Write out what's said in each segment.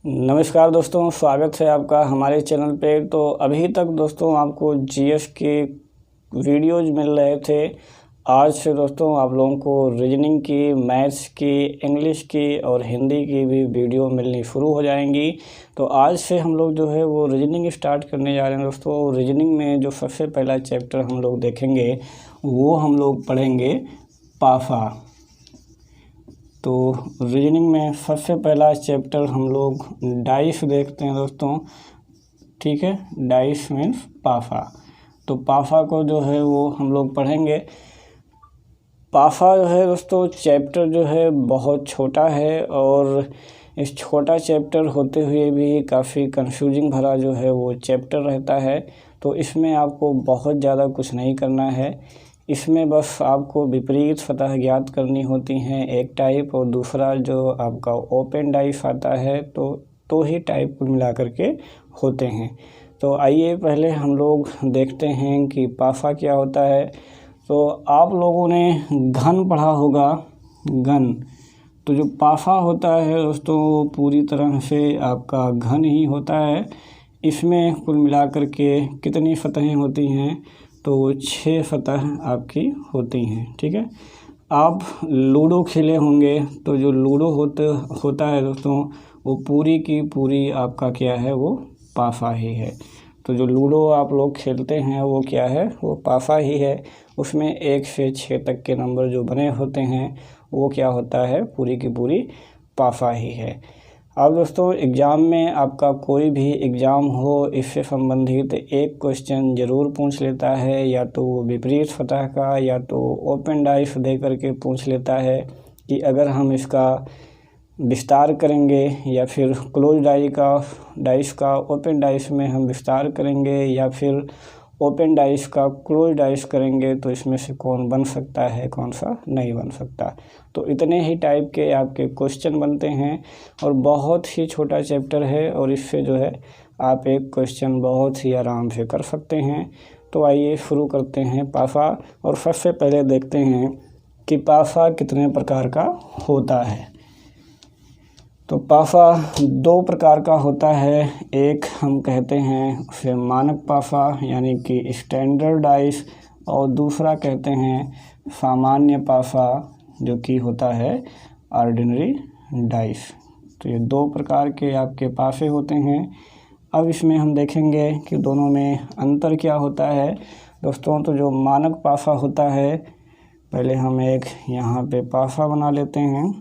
नमस्कार दोस्तों, स्वागत है आपका हमारे चैनल पे। तो अभी तक दोस्तों आपको जीएस के वीडियोज़ मिल रहे थे। आज से दोस्तों आप लोगों को रीजनिंग की, मैथ्स की, इंग्लिश की और हिंदी की भी वीडियो मिलनी शुरू हो जाएंगी। तो आज से हम लोग जो है वो रीजनिंग स्टार्ट करने जा रहे हैं दोस्तों। रीजनिंग में जो सबसे पहला चैप्टर हम लोग देखेंगे वो हम लोग पढ़ेंगे पाफा। तो रीजनिंग में सबसे पहला चैप्टर हम लोग डाइस देखते हैं दोस्तों। ठीक है, डाइस मीन्स पाफा। तो पाफा को जो है वो हम लोग पढ़ेंगे। पाफा जो है दोस्तों चैप्टर जो है बहुत छोटा है और इस छोटा चैप्टर होते हुए भी काफ़ी कंफ्यूजिंग भरा जो है वो चैप्टर रहता है। तो इसमें आपको बहुत ज़्यादा कुछ नहीं करना है। इसमें बस आपको विपरीत सतह ज्ञात करनी होती हैं, एक टाइप, और दूसरा जो आपका ओपन डाइस आता है तो ही टाइप को मिला करके होते हैं। तो आइए पहले हम लोग देखते हैं कि पाफा क्या होता है। तो आप लोगों ने घन पढ़ा होगा, घन। तो जो पाफा होता है दोस्तों वो पूरी तरह से आपका घन ही होता है। इसमें कुल मिलाकर के कितनी सतहें होती हैं, तो 6 सतह आपकी होती हैं। ठीक है, आप लूडो खेले होंगे तो जो लूडो होता है दोस्तों वो पूरी की पूरी आपका क्या है, वो पाफा ही है। तो जो लूडो आप लोग खेलते हैं वो क्या है, वो पाफा ही है। उसमें 1 से 6 तक के नंबर जो बने होते हैं वो क्या होता है, पूरी की पूरी पाफा ही है। अब दोस्तों एग्ज़ाम में आपका कोई भी एग्ज़ाम हो, इससे संबंधित एक क्वेश्चन ज़रूर पूछ लेता है, या तो विपरीत सतह का या तो ओपन डाइस दे करके पूछ लेता है कि अगर हम इसका विस्तार करेंगे या फिर क्लोज डाइस का ओपन डाइस में हम विस्तार करेंगे या फिर ओपन डाइस का क्लोज डाइस करेंगे तो इसमें से कौन बन सकता है, कौन सा नहीं बन सकता। तो इतने ही टाइप के आपके क्वेश्चन बनते हैं और बहुत ही छोटा चैप्टर है और इससे जो है आप एक क्वेश्चन बहुत ही आराम से कर सकते हैं। तो आइए शुरू करते हैं पाफा। और सबसे पहले देखते हैं कि पाफा कितने प्रकार का होता है। तो पाफा 2 प्रकार का होता है। एक हम कहते हैं उसे मानक पाफा यानी कि स्टैंडर्ड डाइस, और दूसरा कहते हैं सामान्य पाफा जो कि होता है ऑर्डिनरी डाइस। तो ये 2 प्रकार के आपके पाफे होते हैं। अब इसमें हम देखेंगे कि दोनों में अंतर क्या होता है दोस्तों। तो जो मानक पाफा होता है, पहले हम एक यहाँ पे पाफा बना लेते हैं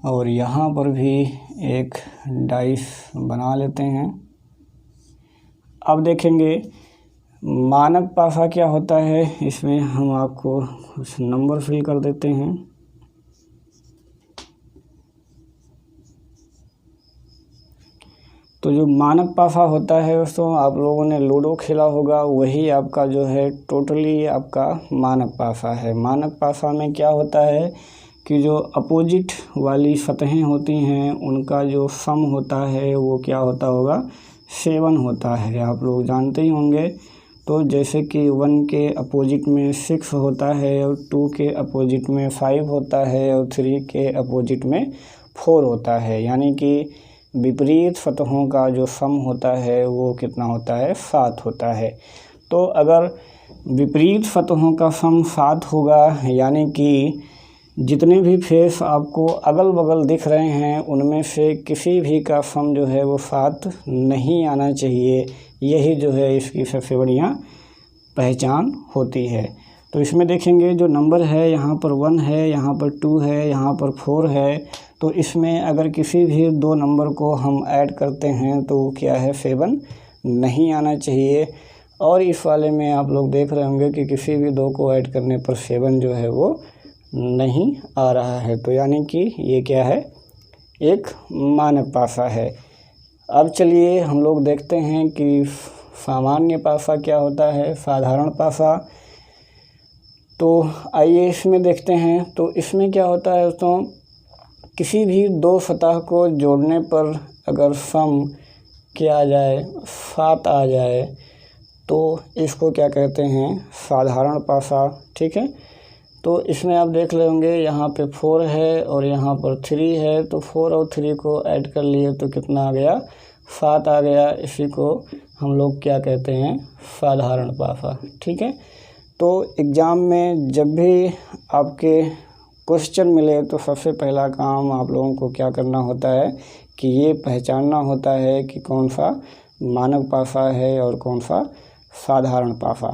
और यहाँ पर भी एक डाइस बना लेते हैं। अब देखेंगे मानक पाफा क्या होता है। इसमें हम आपको कुछ नंबर फिल कर देते हैं। तो जो मानक पाफा होता है दोस्तों, आप लोगों ने लूडो खेला होगा, वही आपका जो है टोटली आपका मानक पाफा है। मानक पाफा में क्या होता है कि जो अपोजिट वाली सतहें होती हैं उनका जो सम होता है वो क्या होता होगा, 7 होता है। आप लोग जानते ही होंगे। तो जैसे कि 1 के अपोजिट में 6 होता है और 2 के अपोजिट में 5 होता है और 3 के अपोजिट में 4 होता है, यानी कि विपरीत सतहों का जो सम होता है वो कितना होता है, 7 होता है। तो अगर विपरीत सतहों का सम 7 होगा, यानी कि जितने भी फेस आपको अगल बगल दिख रहे हैं उनमें से किसी भी का सम जो है वो 7 नहीं आना चाहिए। यही जो है इसकी सबसे बढ़िया पहचान होती है। तो इसमें देखेंगे जो नंबर है, यहाँ पर 1 है, यहाँ पर 2 है, यहाँ पर 4 है। तो इसमें अगर किसी भी 2 नंबर को हम ऐड करते हैं तो क्या है, 7 नहीं आना चाहिए। और इस वाले में आप लोग देख रहे होंगे कि किसी भी 2 को ऐड करने पर 7 जो है वो नहीं आ रहा है। तो यानी कि ये क्या है, एक मानक पाफा है। अब चलिए हम लोग देखते हैं कि सामान्य पाफा क्या होता है, साधारण पाफा। तो आइए इसमें देखते हैं। तो इसमें क्या होता है दोस्तों, किसी भी 2 सतह को जोड़ने पर अगर सम किया जाए 7 आ जाए तो इसको क्या कहते हैं, साधारण पाफा। ठीक है, तो इसमें आप देख लेंगे यहाँ पे 4 है और यहाँ पर 3 है, तो 4 और 3 को ऐड कर लिए तो कितना आ गया, 7 आ गया। इसी को हम लोग क्या कहते हैं, साधारण पासा। ठीक है, तो एग्ज़ाम में जब भी आपके क्वेश्चन मिले तो सबसे पहला काम आप लोगों को क्या करना होता है कि ये पहचानना होता है कि कौन सा मानक पासा है और कौन सा साधारण पासा।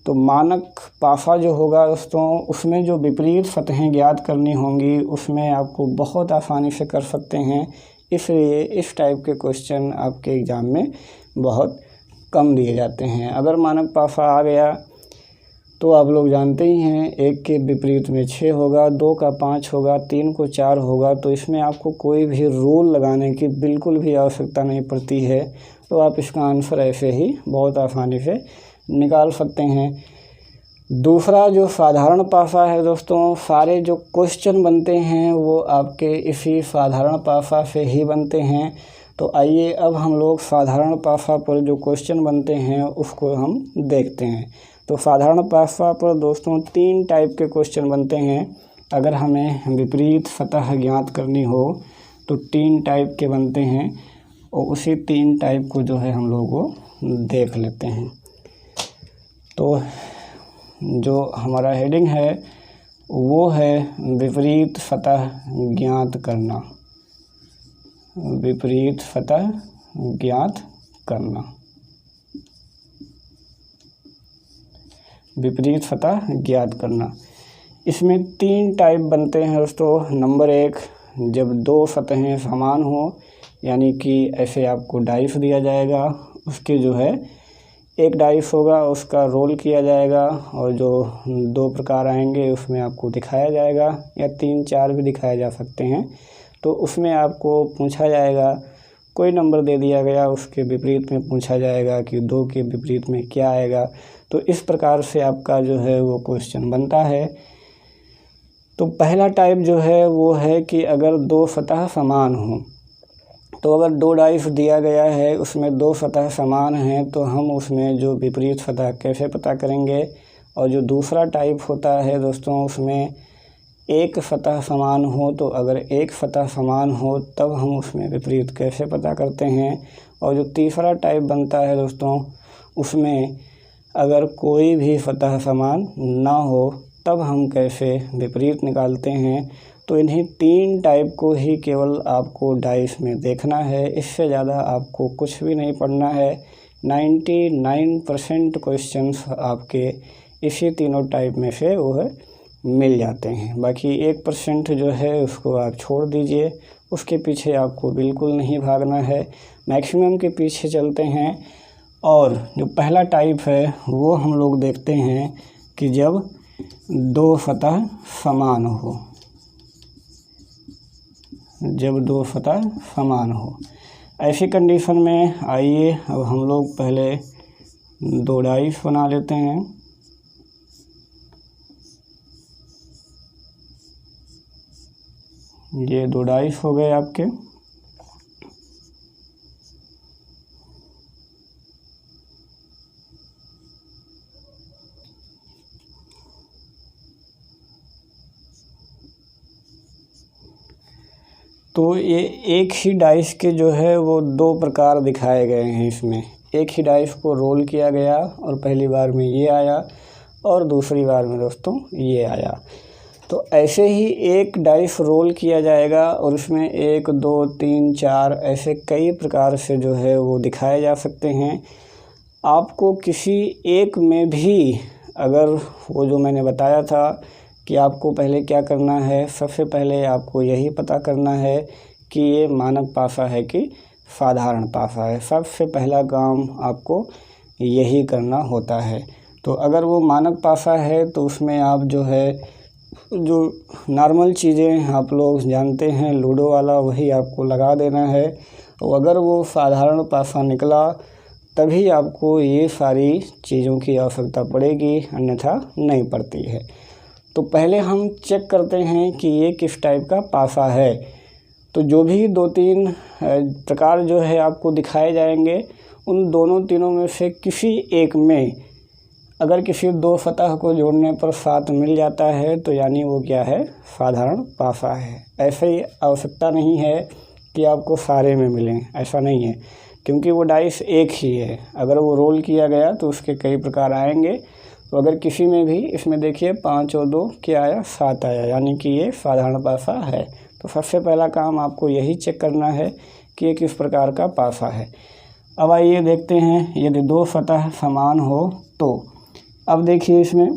तो मानक पासा जो होगा दोस्तों, उसमें जो विपरीत सतहें ज्ञात करनी होंगी उसमें आपको बहुत आसानी से कर सकते हैं, इसलिए इस टाइप के क्वेश्चन आपके एग्ज़ाम में बहुत कम दिए जाते हैं। अगर मानक पासा आ गया तो आप लोग जानते ही हैं, 1 के विपरीत में 6 होगा, 2 का 5 होगा, 3 को 4 होगा, तो इसमें आपको कोई भी रूल लगाने की बिल्कुल भी आवश्यकता नहीं पड़ती है। तो आप इसका आंसर ऐसे ही बहुत आसानी से निकाल सकते हैं। दूसरा जो साधारण पासा है दोस्तों, सारे जो क्वेश्चन बनते हैं वो आपके इसी साधारण पासा से ही बनते हैं। तो आइए अब हम लोग साधारण पासा पर जो क्वेश्चन बनते हैं उसको हम देखते हैं। तो साधारण पासा पर दोस्तों 3 टाइप के क्वेश्चन बनते हैं। अगर हमें विपरीत सतह ज्ञात करनी हो तो 3 टाइप के बनते हैं, और उसी 3 टाइप को जो है हम लोग को देख लेते हैं। तो जो हमारा हेडिंग है वो है विपरीत सतह ज्ञात करना। विपरीत सतह ज्ञात करना, विपरीत सतह ज्ञात करना। इसमें 3 टाइप बनते हैं दोस्तों। नंबर 1, जब 2 सतहें समान हो, यानी कि ऐसे आपको डाइस दिया जाएगा, उसके जो है एक डाइस होगा उसका रोल किया जाएगा और जो 2 प्रकार आएंगे उसमें आपको दिखाया जाएगा, या 3-4 भी दिखाए जा सकते हैं। तो उसमें आपको पूछा जाएगा, कोई नंबर दे दिया गया, उसके विपरीत में पूछा जाएगा कि 2 के विपरीत में क्या आएगा। तो इस प्रकार से आपका जो है वो क्वेश्चन बनता है। तो पहला टाइप जो है वो है कि अगर 2 सतह समान हो, तो अगर 2 डाइस दिया गया है उसमें 2 सतह समान हैं, तो हम उसमें जो विपरीत सतह कैसे पता करेंगे। और जो दूसरा टाइप होता है दोस्तों, उसमें 1 सतह समान हो, तो अगर 1 सतह समान हो तब हम उसमें विपरीत कैसे पता करते हैं। और जो तीसरा टाइप बनता है दोस्तों, उसमें अगर कोई भी सतह समान ना हो तब हम कैसे विपरीत निकालते हैं। तो इन्हीं 3 टाइप को ही केवल आपको डाइस में देखना है, इससे ज़्यादा आपको कुछ भी नहीं पढ़ना है। 99% क्वेश्चंस आपके इसी तीनों टाइप में से वो है मिल जाते हैं। बाकी 1% जो है उसको आप छोड़ दीजिए, उसके पीछे आपको बिल्कुल नहीं भागना है, मैक्सिमम के पीछे चलते हैं। और जो पहला टाइप है वो हम लोग देखते हैं कि जब 2 सतह समान हो, जब 2 सतह समान हो। ऐसी कंडीशन में आइए अब हम लोग पहले 2 डाइस बना लेते हैं। ये 2 डाइस हो गए आपके। तो ये एक ही डाइस के जो है वो 2 प्रकार दिखाए गए हैं। इसमें एक ही डाइस को रोल किया गया और पहली बार में ये आया और दूसरी बार में दोस्तों ये आया। तो ऐसे ही एक डाइस रोल किया जाएगा और उसमें 1, 2, 3, 4 ऐसे कई प्रकार से जो है वो दिखाए जा सकते हैं। आपको किसी एक में भी अगर वो जो मैंने बताया था कि आपको पहले क्या करना है, सबसे पहले आपको यही पता करना है कि ये मानक पासा है कि साधारण पासा है। सबसे पहला काम आपको यही करना होता है। तो अगर वो मानक पासा है तो उसमें आप जो है जो नॉर्मल चीज़ें आप लोग जानते हैं, लूडो वाला, वही आपको लगा देना है। और अगर वो साधारण पासा निकला तभी आपको ये सारी चीज़ों की आवश्यकता पड़ेगी, अन्यथा नहीं पड़ती है। तो पहले हम चेक करते हैं कि ये किस टाइप का पासा है। तो जो भी 2-3 प्रकार जो है आपको दिखाए जाएंगे, उन दोनों तीनों में से किसी एक में अगर किसी दो सतह को जोड़ने पर 7 मिल जाता है तो यानी वो क्या है, साधारण पासा है। ऐसे ही आवश्यकता नहीं है कि आपको सारे में मिलें, ऐसा नहीं है, क्योंकि वो डाइस एक ही है। अगर वो रोल किया गया तो उसके कई प्रकार आएंगे। तो अगर किसी में भी, इसमें देखिए 5 और 2 क्या आया, 7 आया, यानी कि ये साधारण पासा है। तो सबसे पहला काम आपको यही चेक करना है कि ये किस प्रकार का पासा है। अब आइए देखते हैं, यदि दो सतह समान हो तो। अब देखिए इसमें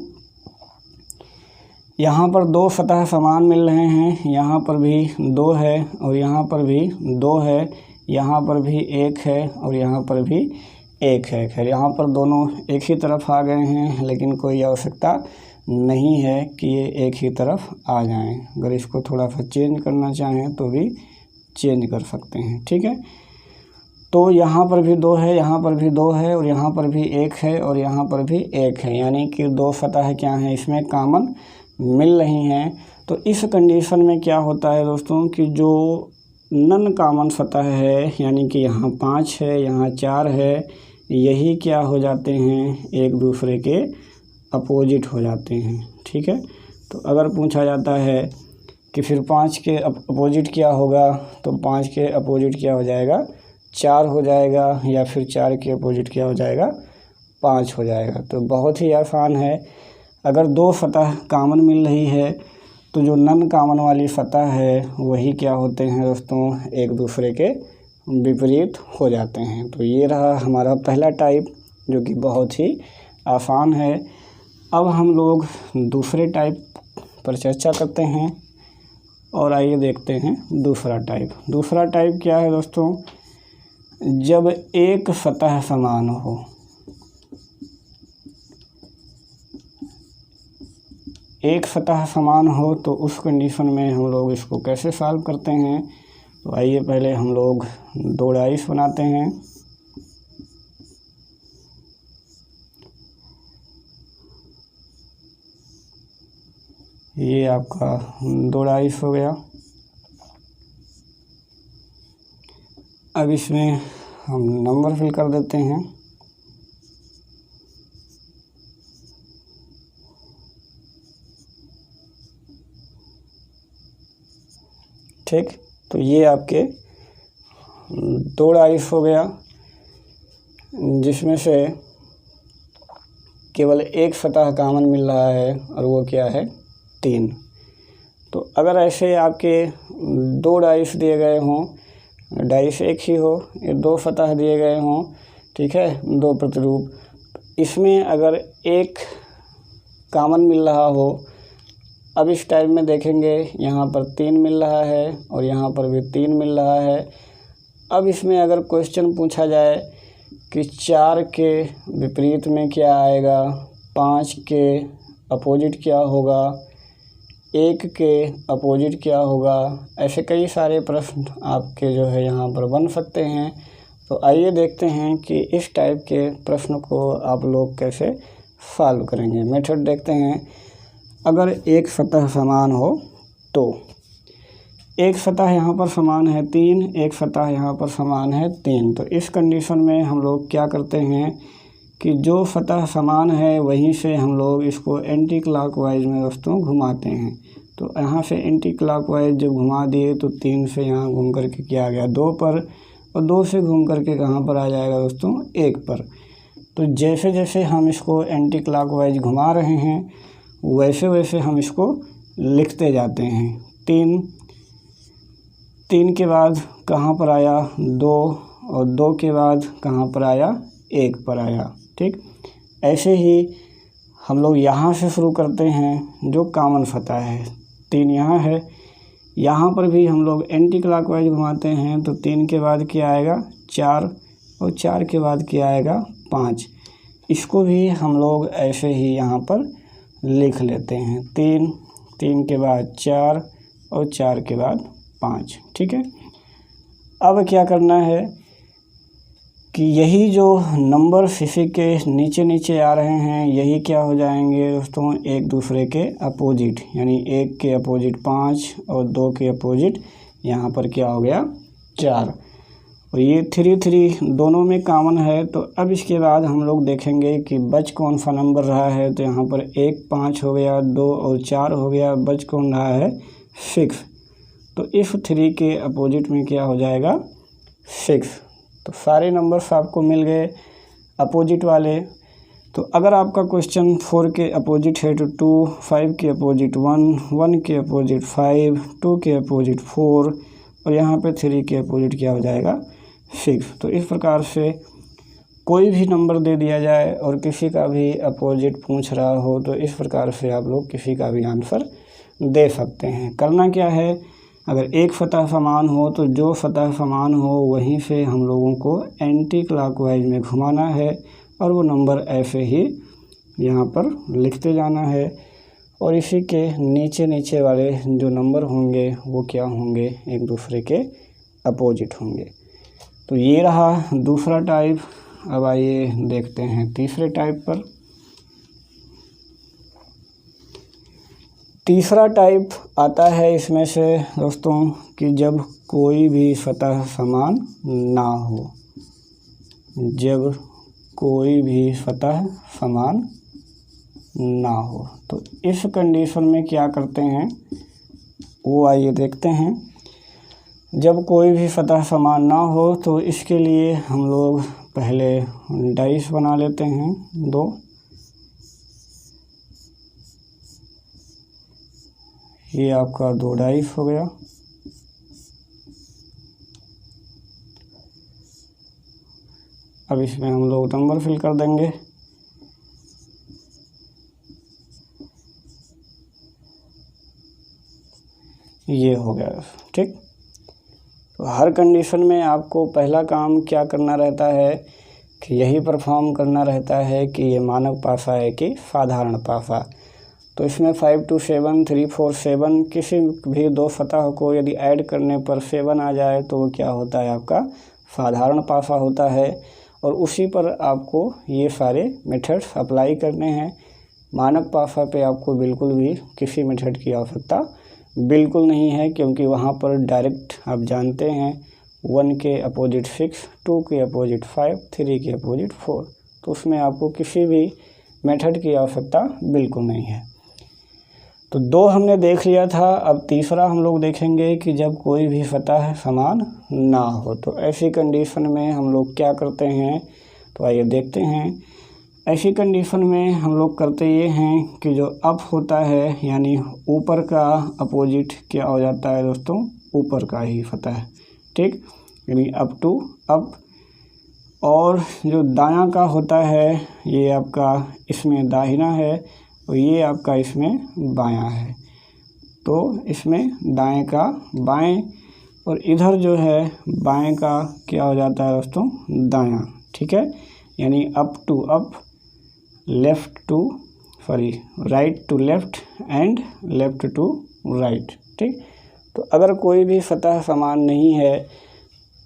यहाँ पर दो सतह समान मिल रहे हैं, यहाँ पर भी 2 है और यहाँ पर भी 2 है, यहाँ पर भी 1 है और यहाँ पर भी 1 है। खैर यहाँ पर दोनों एक ही तरफ आ गए हैं, लेकिन कोई आवश्यकता नहीं है कि ये एक ही तरफ आ जाएं। अगर इसको थोड़ा सा चेंज करना चाहें तो भी चेंज कर सकते हैं, ठीक है। तो यहाँ पर भी 2 है, यहाँ पर भी 2 है और यहाँ पर भी 1 है और यहाँ पर भी 1 है, यानी कि दो सतह क्या हैं, इसमें कॉमन मिल रही हैं। तो इस कंडीशन में क्या होता है दोस्तों कि जो नॉन कॉमन सतह है, यानी कि यहाँ 5 है, यहाँ 4 है, यही क्या हो जाते हैं, एक दूसरे के अपोजिट हो जाते हैं, ठीक है। तो अगर पूछा जाता है कि फिर 5 के अपोजिट क्या होगा, तो 5 के अपोजिट क्या हो जाएगा, 4 हो जाएगा, या फिर 4 के अपोजिट क्या हो जाएगा, 5 हो जाएगा। तो बहुत ही आसान है। अगर दो सतह कॉमन मिल रही है तो जो नॉन कॉमन वाली सतह है वही क्या होते हैं दोस्तों, एक दूसरे के विपरीत हो जाते हैं। तो ये रहा हमारा पहला टाइप, जो कि बहुत ही आसान है। अब हम लोग दूसरे टाइप पर चर्चा करते हैं और आइए देखते हैं दूसरा टाइप। दूसरा टाइप क्या है दोस्तों, जब एक सतह समान हो। एक सतह समान हो तो उस कंडीशन में हम लोग इसको कैसे सॉल्व करते हैं। तो आइए पहले हम लोग दो डाइस बनाते हैं। ये आपका दो डाइस हो गया। अब इसमें हम नंबर फिल कर देते हैं। ठीक, तो ये आपके दो डाइस हो गया, जिसमें से केवल एक सतह कॉमन मिल रहा है और वो क्या है, 3। तो अगर ऐसे आपके दो डाइस दिए गए हों, डाइस एक ही हो, ये दो सतह दिए गए हों, ठीक है, दो प्रतिरूप, इसमें अगर एक कॉमन मिल रहा हो। अब इस टाइप में देखेंगे, यहाँ पर 3 मिल रहा है और यहाँ पर भी 3 मिल रहा है। अब इसमें अगर क्वेश्चन पूछा जाए कि 4 के विपरीत में क्या आएगा, 5 के अपोजिट क्या होगा, 1 के अपोजिट क्या होगा, ऐसे कई सारे प्रश्न आपके जो है यहाँ पर बन सकते हैं। तो आइए देखते हैं कि इस टाइप के प्रश्न को आप लोग कैसे सॉल्व करेंगे। मेथड देखते हैं। अगर एक सतह समान हो तो एक सतह यहाँ पर समान है 3, एक सतह यहाँ पर समान है 3। तो इस कंडीशन में हम लोग क्या करते हैं कि जो सतह समान है वहीं से हम लोग इसको एंटी क्लॉकवाइज में दोस्तों घुमाते हैं। तो यहाँ से एंटी क्लॉकवाइज जब घुमा दिए तो 3 से यहाँ घूम करके क्या आ गया, 2 पर, और 2 से घूम करके कहाँ पर आ जाएगा दोस्तों, 1 पर। तो जैसे जैसे हम इसको एंटी क्लॉकवाइज घुमा रहे हैं वैसे वैसे हम इसको लिखते जाते हैं। 3 के बाद कहाँ पर आया, 2, और 2 के बाद कहाँ पर आया, 1 पर आया। ठीक, ऐसे ही हम लोग यहाँ से शुरू करते हैं, जो कॉमन सतह है 3 यहाँ है, यहाँ पर भी हम लोग एंटी क्लॉकवाइज घुमाते हैं। तो 3 के बाद क्या आएगा, 4, और 4 के बाद क्या आएगा, 5। इसको भी हम लोग ऐसे ही यहाँ पर लिख लेते हैं। 3 के बाद 4 और 4 के बाद 5। ठीक है, अब क्या करना है कि यही जो नंबर इसी के नीचे नीचे आ रहे हैं यही क्या हो जाएंगे दोस्तों, एक दूसरे के अपोजिट, यानी 1 के अपोजिट 5 और 2 के अपोजिट यहाँ पर क्या हो गया, 4। और ये 3 3 दोनों में कॉमन है। तो अब इसके बाद हम लोग देखेंगे कि बच कौन सा नंबर रहा है। तो यहाँ पर 1 5 हो गया, 2 और 4 हो गया, बच कौन रहा है 6। तो इस 3 के अपोजिट में क्या हो जाएगा 6। तो सारे नंबर्स आपको मिल गए अपोजिट वाले। तो अगर आपका क्वेश्चन 4 के अपोजिट है तो 2, 5 के अपोजिट 1, 1 के अपोजिट 5, 2 के अपोजिट 4 और यहाँ पे 3 के अपोजिट क्या हो जाएगा 6। तो इस प्रकार से कोई भी नंबर दे दिया जाए और किसी का भी अपोजिट पूछ रहा हो तो इस प्रकार से आप लोग किसी का भी आंसर दे सकते हैं। करना क्या है, अगर एक सतह समान हो तो जो सतह समान हो वहीं से हम लोगों को एंटी क्लॉकवाइज में घुमाना है और वो नंबर ऐसे ही यहाँ पर लिखते जाना है और इसी के नीचे नीचे वाले जो नंबर होंगे वो क्या होंगे, एक दूसरे के अपोजिट होंगे। तो ये रहा दूसरा टाइप। अब आइए देखते हैं तीसरे टाइप पर। तीसरा टाइप आता है इसमें से दोस्तों कि जब कोई भी सतह समान ना हो, जब कोई भी सतह समान ना हो। तो इस कंडीशन में क्या करते हैं वो आइए देखते हैं। जब कोई भी सतह समान ना हो तो इसके लिए हम लोग पहले डाइस बना लेते हैं 2। ये आपका 2 डाइस हो गया। अब इसमें हम लोग नंबर फिल कर देंगे। ये हो गया, ठीक। तो हर कंडीशन में आपको पहला काम क्या करना रहता है कि यही परफॉर्म करना रहता है कि ये मानक पासा है कि साधारण पासा। तो इसमें 5 2 7 3 4 7 किसी भी 2 सतह को यदि ऐड करने पर 7 आ जाए तो वो क्या होता है, आपका साधारण पासा होता है। और उसी पर आपको ये सारे मेथड्स अप्लाई करने हैं। मानक पासा पे आपको बिल्कुल भी किसी मेथड की आवश्यकता बिल्कुल नहीं है, क्योंकि वहाँ पर डायरेक्ट आप जानते हैं 1 के अपोजिट 6, 2 के अपोजिट 5, 3 के अपोजिट 4। तो उसमें आपको किसी भी मेथड की आवश्यकता बिल्कुल नहीं है। तो 2 हमने देख लिया था। अब तीसरा हम लोग देखेंगे कि जब कोई भी सतह समान ना हो तो ऐसी कंडीशन में हम लोग क्या करते हैं। तो आइए देखते हैं। ऐसी कंडीशन में हम लोग करते ये हैं कि जो अप होता है यानी ऊपर का अपोजिट क्या हो जाता है दोस्तों, ऊपर का ही सतह, ठीक, यानी अप टू अप। और जो दायां का होता है ये आपका इसमें दाहिना है और ये आपका इसमें बायां है। तो इसमें दाएं का बाएं और इधर जो है बाएं का क्या हो जाता है दोस्तों, दायां, ठीक है। यानी up to up, left to right to left and left to right, ठीक। तो अगर कोई भी सतह समान नहीं है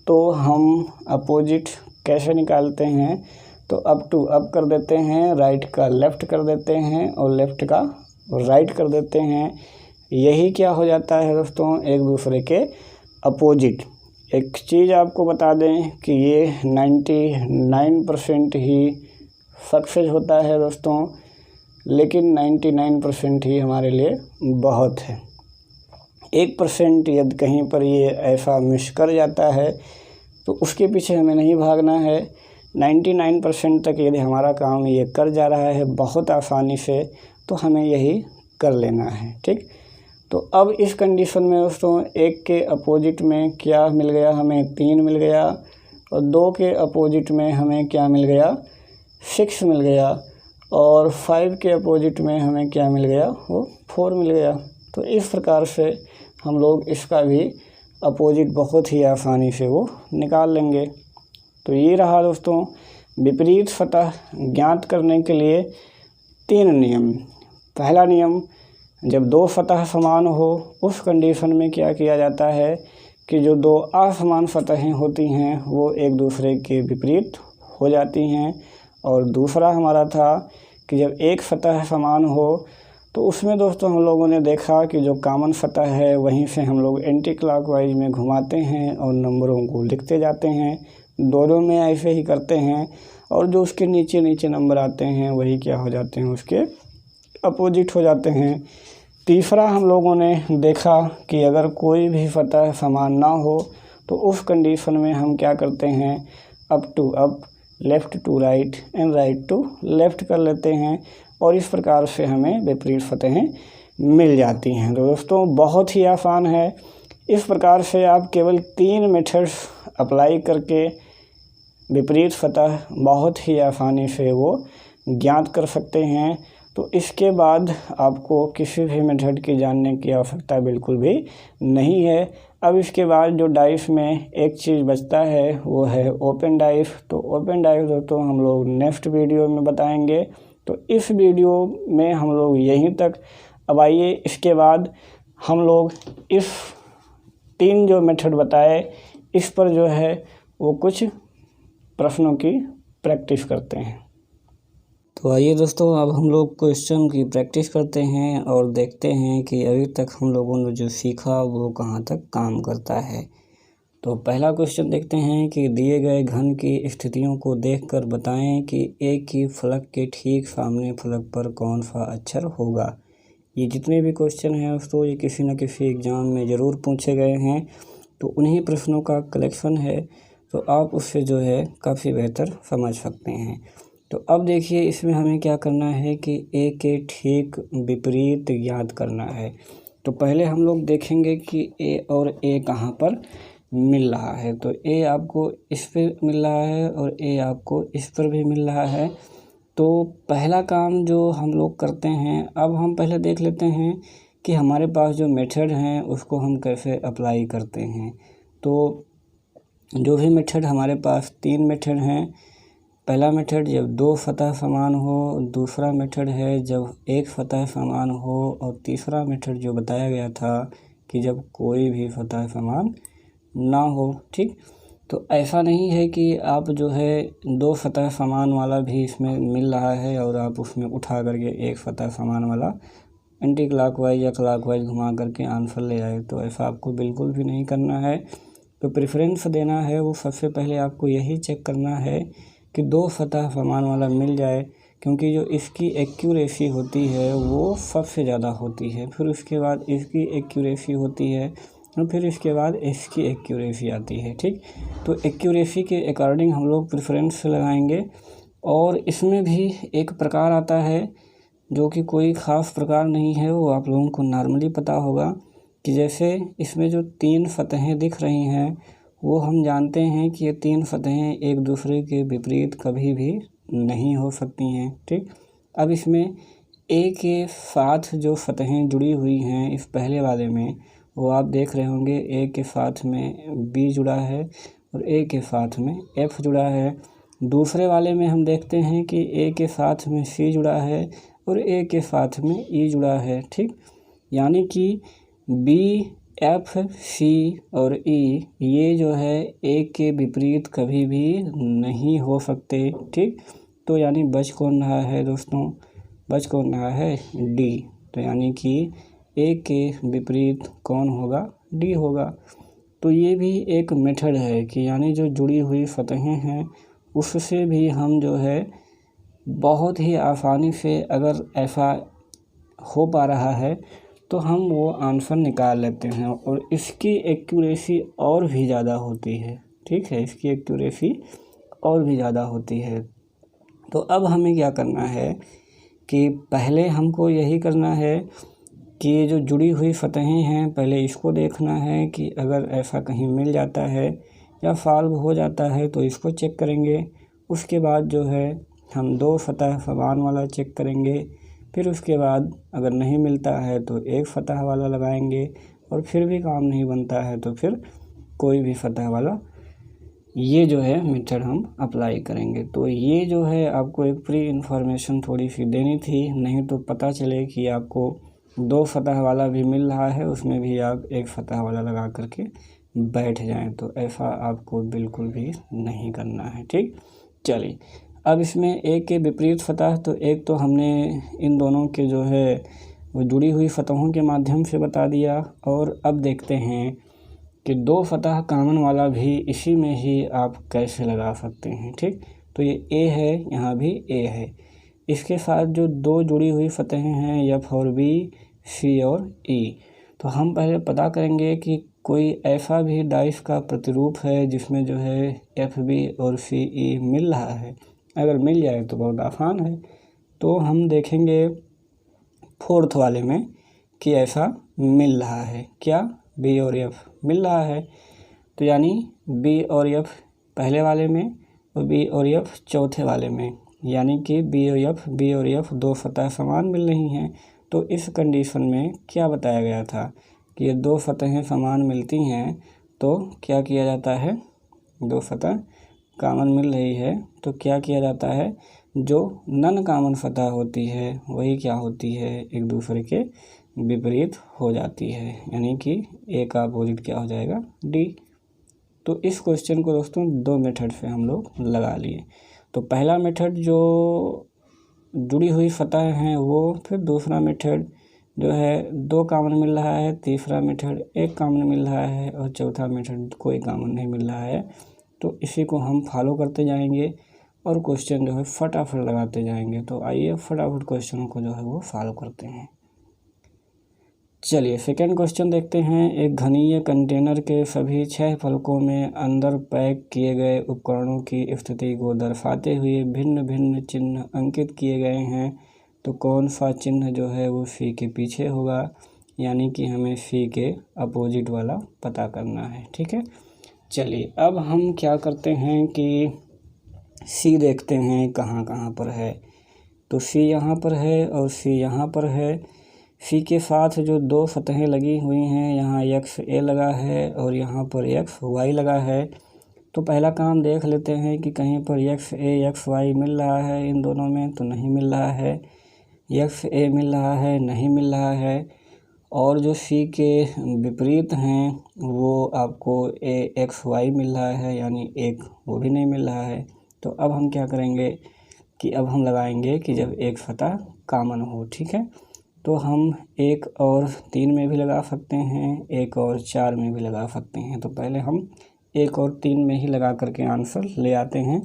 तो हम अपोजिट कैसे निकालते हैं। तो अप टू अप कर देते हैं, राइट का लेफ़्ट कर देते हैं और लेफ़्ट का राइट कर देते हैं। यही क्या हो जाता है दोस्तों, एक दूसरे के अपोजिट। एक चीज़ आपको बता दें कि ये 99% ही सक्सेस होता है दोस्तों, लेकिन 99% ही हमारे लिए बहुत है। 1% यदि कहीं पर ये ऐसा मिस कर जाता है तो उसके पीछे हमें नहीं भागना है। 99% तक यदि हमारा काम ये कर जा रहा है बहुत आसानी से तो हमें यही कर लेना है, ठीक। तो अब इस कंडीशन में दोस्तों 1 के अपोजिट में क्या मिल गया, हमें 3 मिल गया और 2 के अपोजिट में हमें क्या मिल गया, 6 मिल गया और 5 के अपोजिट में हमें क्या मिल गया, वो 4 मिल गया। तो इस प्रकार से हम लोग इसका भी अपोजिट बहुत ही आसानी से वो निकाल लेंगे। तो ये रहा दोस्तों विपरीत सतह ज्ञात करने के लिए 3 नियम। पहला नियम, जब 2 सतह समान हो उस कंडीशन में क्या किया जाता है कि जो 2 असमान सतहें होती हैं वो एक दूसरे के विपरीत हो जाती हैं। और दूसरा हमारा था कि जब एक सतह समान हो तो उसमें दोस्तों हम लोगों ने देखा कि जो कॉमन फतह है वहीं से हम लोग एंटी क्लॉकवाइज में घुमाते हैं और नंबरों को लिखते जाते हैं। दोनों में ऐसे ही करते हैं और जो उसके नीचे नीचे नंबर आते हैं वही क्या हो जाते हैं, उसके अपोजिट हो जाते हैं। तीसरा हम लोगों ने देखा कि अगर कोई भी फतह समान ना हो तो उस कंडीशन में हम क्या करते हैं, up to up, left to right and right to left कर लेते हैं और इस प्रकार से हमें विपरीत फतहें मिल जाती हैं। तो दोस्तों बहुत ही आसान है। इस प्रकार से आप केवल 3 मेथड्स अप्लाई करके विपरीत फतह बहुत ही आसानी से वो ज्ञात कर सकते हैं। तो इसके बाद आपको किसी भी मेथड की जानने की आवश्यकता बिल्कुल भी नहीं है। अब इसके बाद जो डाइस में एक चीज़ बचता है वो है ओपन डाइस। तो ओपन डाइस दोस्तों हम लोग नेक्स्ट वीडियो में बताएंगे। तो इस वीडियो में हम लोग यहीं तक। अब आइए इसके बाद हम लोग इस 3 जो मेथड बताए इस पर जो है वो कुछ प्रश्नों की प्रैक्टिस करते हैं। तो आइए दोस्तों अब हम लोग क्वेश्चन की प्रैक्टिस करते हैं और देखते हैं कि अभी तक हम लोगों ने जो सीखा वो कहाँ तक काम करता है। तो पहला क्वेश्चन देखते हैं कि दिए गए घन की स्थितियों को देखकर बताएं कि एक की फलक के ठीक सामने फलक पर कौन सा अक्षर होगा। ये जितने भी क्वेश्चन हैं दोस्तों ये किसी न किसी एग्ज़ाम में ज़रूर पूछे गए हैं। तो उन्हीं प्रश्नों का कलेक्शन है, तो आप उससे जो है काफ़ी बेहतर समझ सकते हैं। तो अब देखिए इसमें हमें क्या करना है कि ए के ठीक विपरीत ज्ञात करना है। तो पहले हम लोग देखेंगे कि ए और ए कहाँ पर मिल रहा है। तो ए आपको इस पे मिल रहा है और ए आपको इस पर भी मिल रहा है। तो पहला काम जो हम लोग करते हैं, अब हम पहले देख लेते हैं कि हमारे पास जो मेथड हैं उसको हम कैसे अप्लाई करते हैं। तो जो भी मेथड हमारे पास 3 मेथड हैं। पहला मेथड जब 2 फतह समान हो, दूसरा मेथड है जब 1 फतह समान हो और तीसरा मेथड जो बताया गया था कि जब कोई भी फतह समान ना हो। ठीक, तो ऐसा नहीं है कि आप जो है 2 फतह समान वाला भी इसमें मिल रहा है और आप उसमें उठा करके 1 फतह समान वाला एंटी क्लॉकवाइज या क्लॉकवाइज घुमा करके आंसर ले आए। तो ऐसा आपको बिल्कुल भी नहीं करना है। तो प्रेफरेंस देना है वो सबसे पहले आपको यही चेक करना है कि 2 फतह समान वाला मिल जाए, क्योंकि जो इसकी एक्यूरेसी होती है वो सबसे ज़्यादा होती है। फिर उसके बाद इसकी एक्यूरेसी होती है और फिर इसके बाद इसकी एक्यूरेसी आती है। ठीक, तो एक्यूरेसी के अकॉर्डिंग हम लोग प्रेफरेंस लगाएंगे। और इसमें भी एक प्रकार आता है जो कि कोई ख़ास प्रकार नहीं है, वो आप लोगों को नॉर्मली पता होगा कि जैसे इसमें जो 3 फतहें दिख रही हैं वो हम जानते हैं कि ये 3 फतहें एक दूसरे के विपरीत कभी भी नहीं हो सकती हैं। ठीक, अब इसमें ए के साथ जो फतहें जुड़ी हुई हैं इस पहले वाले में वो आप देख रहे होंगे, ए के साथ में बी जुड़ा है और ए के साथ में एफ जुड़ा है। दूसरे वाले में हम देखते हैं कि ए के साथ में सी जुड़ा है और ए के साथ में ई जुड़ा है। ठीक, यानी कि बी, एफ, सी और ई ये जो है ए के विपरीत कभी भी नहीं हो सकते। ठीक, तो यानी बच कौन रहा है दोस्तों, बच कौन रहा है, डी। तो यानी कि ए के विपरीत कौन होगा, डी होगा। तो ये भी एक मेथड है कि यानी जो जुड़ी हुई फतहें हैं उससे भी हम जो है बहुत ही आसानी से, अगर ऐसा हो पा रहा है तो हम वो आंसर निकाल लेते हैं। और इसकी एक्यूरेसी और भी ज़्यादा होती है। ठीक है, इसकी एक्यूरेसी और भी ज़्यादा होती है। तो अब हमें क्या करना है कि पहले हमको यही करना है कि ये जो जुड़ी हुई फतहें हैं पहले इसको देखना है कि अगर ऐसा कहीं मिल जाता है या सॉल्व हो जाता है तो इसको चेक करेंगे। उसके बाद जो है हम 2 फतह समान वाला चेक करेंगे। फिर उसके बाद अगर नहीं मिलता है तो 1 फतह वाला लगाएंगे और फिर भी काम नहीं बनता है तो फिर कोई भी फतह वाला ये जो है मेथड हम अप्लाई करेंगे। तो ये जो है आपको एक प्री इन्फॉर्मेशन थोड़ी सी देनी थी, नहीं तो पता चले कि आपको 2 फतह वाला भी मिल रहा है उसमें भी आप 1 फतह वाला लगा करके बैठ जाएं। तो ऐसा आपको बिल्कुल भी नहीं करना है। ठीक, चलिए अब इसमें एक के विपरीत फतह, तो एक तो हमने इन दोनों के जो है वो जुड़ी हुई फतहों के माध्यम से बता दिया। और अब देखते हैं कि दो फतह कामन वाला भी इसी में ही आप कैसे लगा सकते हैं। ठीक, तो ये ए है, यहाँ भी ए है। इसके साथ जो दो जुड़ी हुई फतहें हैं एफ और बी, सी और ई, तो हम पहले पता करेंगे कि कोई ऐसा भी डाइस का प्रतिरूप है जिसमें जो है एफ बी और सी ई मिल रहा है। अगर मिल जाए तो बहुत आसान है। तो हम देखेंगे फोर्थ वाले में कि ऐसा मिल रहा है क्या, बी और एफ मिल रहा है। तो यानी बी और एफ पहले वाले में और बी और एफ चौथे वाले में, यानी कि बी और एफ दो फतह समान मिल रही हैं। तो इस कंडीशन में क्या बताया गया था कि ये दो फतहें समान मिलती हैं तो क्या किया जाता है, दो फतह कामन मिल रही है तो क्या किया जाता है, जो नन कामन फतह होती है वही क्या होती है, एक दूसरे के विपरीत हो जाती है, यानी कि ए का अपोजिट क्या हो जाएगा, डी। तो इस क्वेश्चन को दोस्तों दो मेथड से हम लोग लगा लिए। तो पहला मेथड जो जुड़ी हुई फतह हैं वो, फिर दूसरा मेथड जो है दो कामन मिल रहा है, तीसरा मेथड एक कामन मिल रहा है और चौथा मेथड कोई कामन नहीं मिल रहा है। तो इसी को हम फॉलो करते जाएंगे और क्वेश्चन जो है फटाफट लगाते जाएंगे। तो आइए फटाफट क्वेश्चन को जो है वो सॉल्व करते हैं। चलिए सेकेंड क्वेश्चन देखते हैं। एक घनीय कंटेनर के सभी 6 फलकों में अंदर पैक किए गए उपकरणों की स्थिति को दर्शाते हुए भिन्न भिन्न चिन्ह अंकित किए गए हैं। तो कौन सा चिन्ह जो है वो सी के पीछे होगा, यानी कि हमें सी के अपोजिट वाला पता करना है। ठीक है, चलिए अब हम क्या करते हैं कि सी देखते हैं कहाँ कहाँ पर है। तो सी यहाँ पर है और सी यहाँ पर है। सी के साथ जो दो फतहें लगी हुई हैं, यहाँ एक्स ए लगा है और यहाँ पर एक्स वाई लगा है। तो पहला काम देख लेते हैं कि कहीं पर एक्स ए एक्स वाई मिल रहा है इन दोनों में, तो नहीं मिल रहा है। एक्स ए मिल रहा है, नहीं मिल रहा है। और जो सी के विपरीत हैं वो आपको ए एक्स वाई मिल रहा है, यानी एक वो भी नहीं मिल रहा है। तो अब हम क्या करेंगे कि अब हम लगाएंगे कि जब एक फतह कामन हो। ठीक है, तो हम 1 और 3 में भी लगा सकते हैं, 1 और 4 में भी लगा सकते हैं। तो पहले हम 1 और 3 में ही लगा करके आंसर ले आते हैं।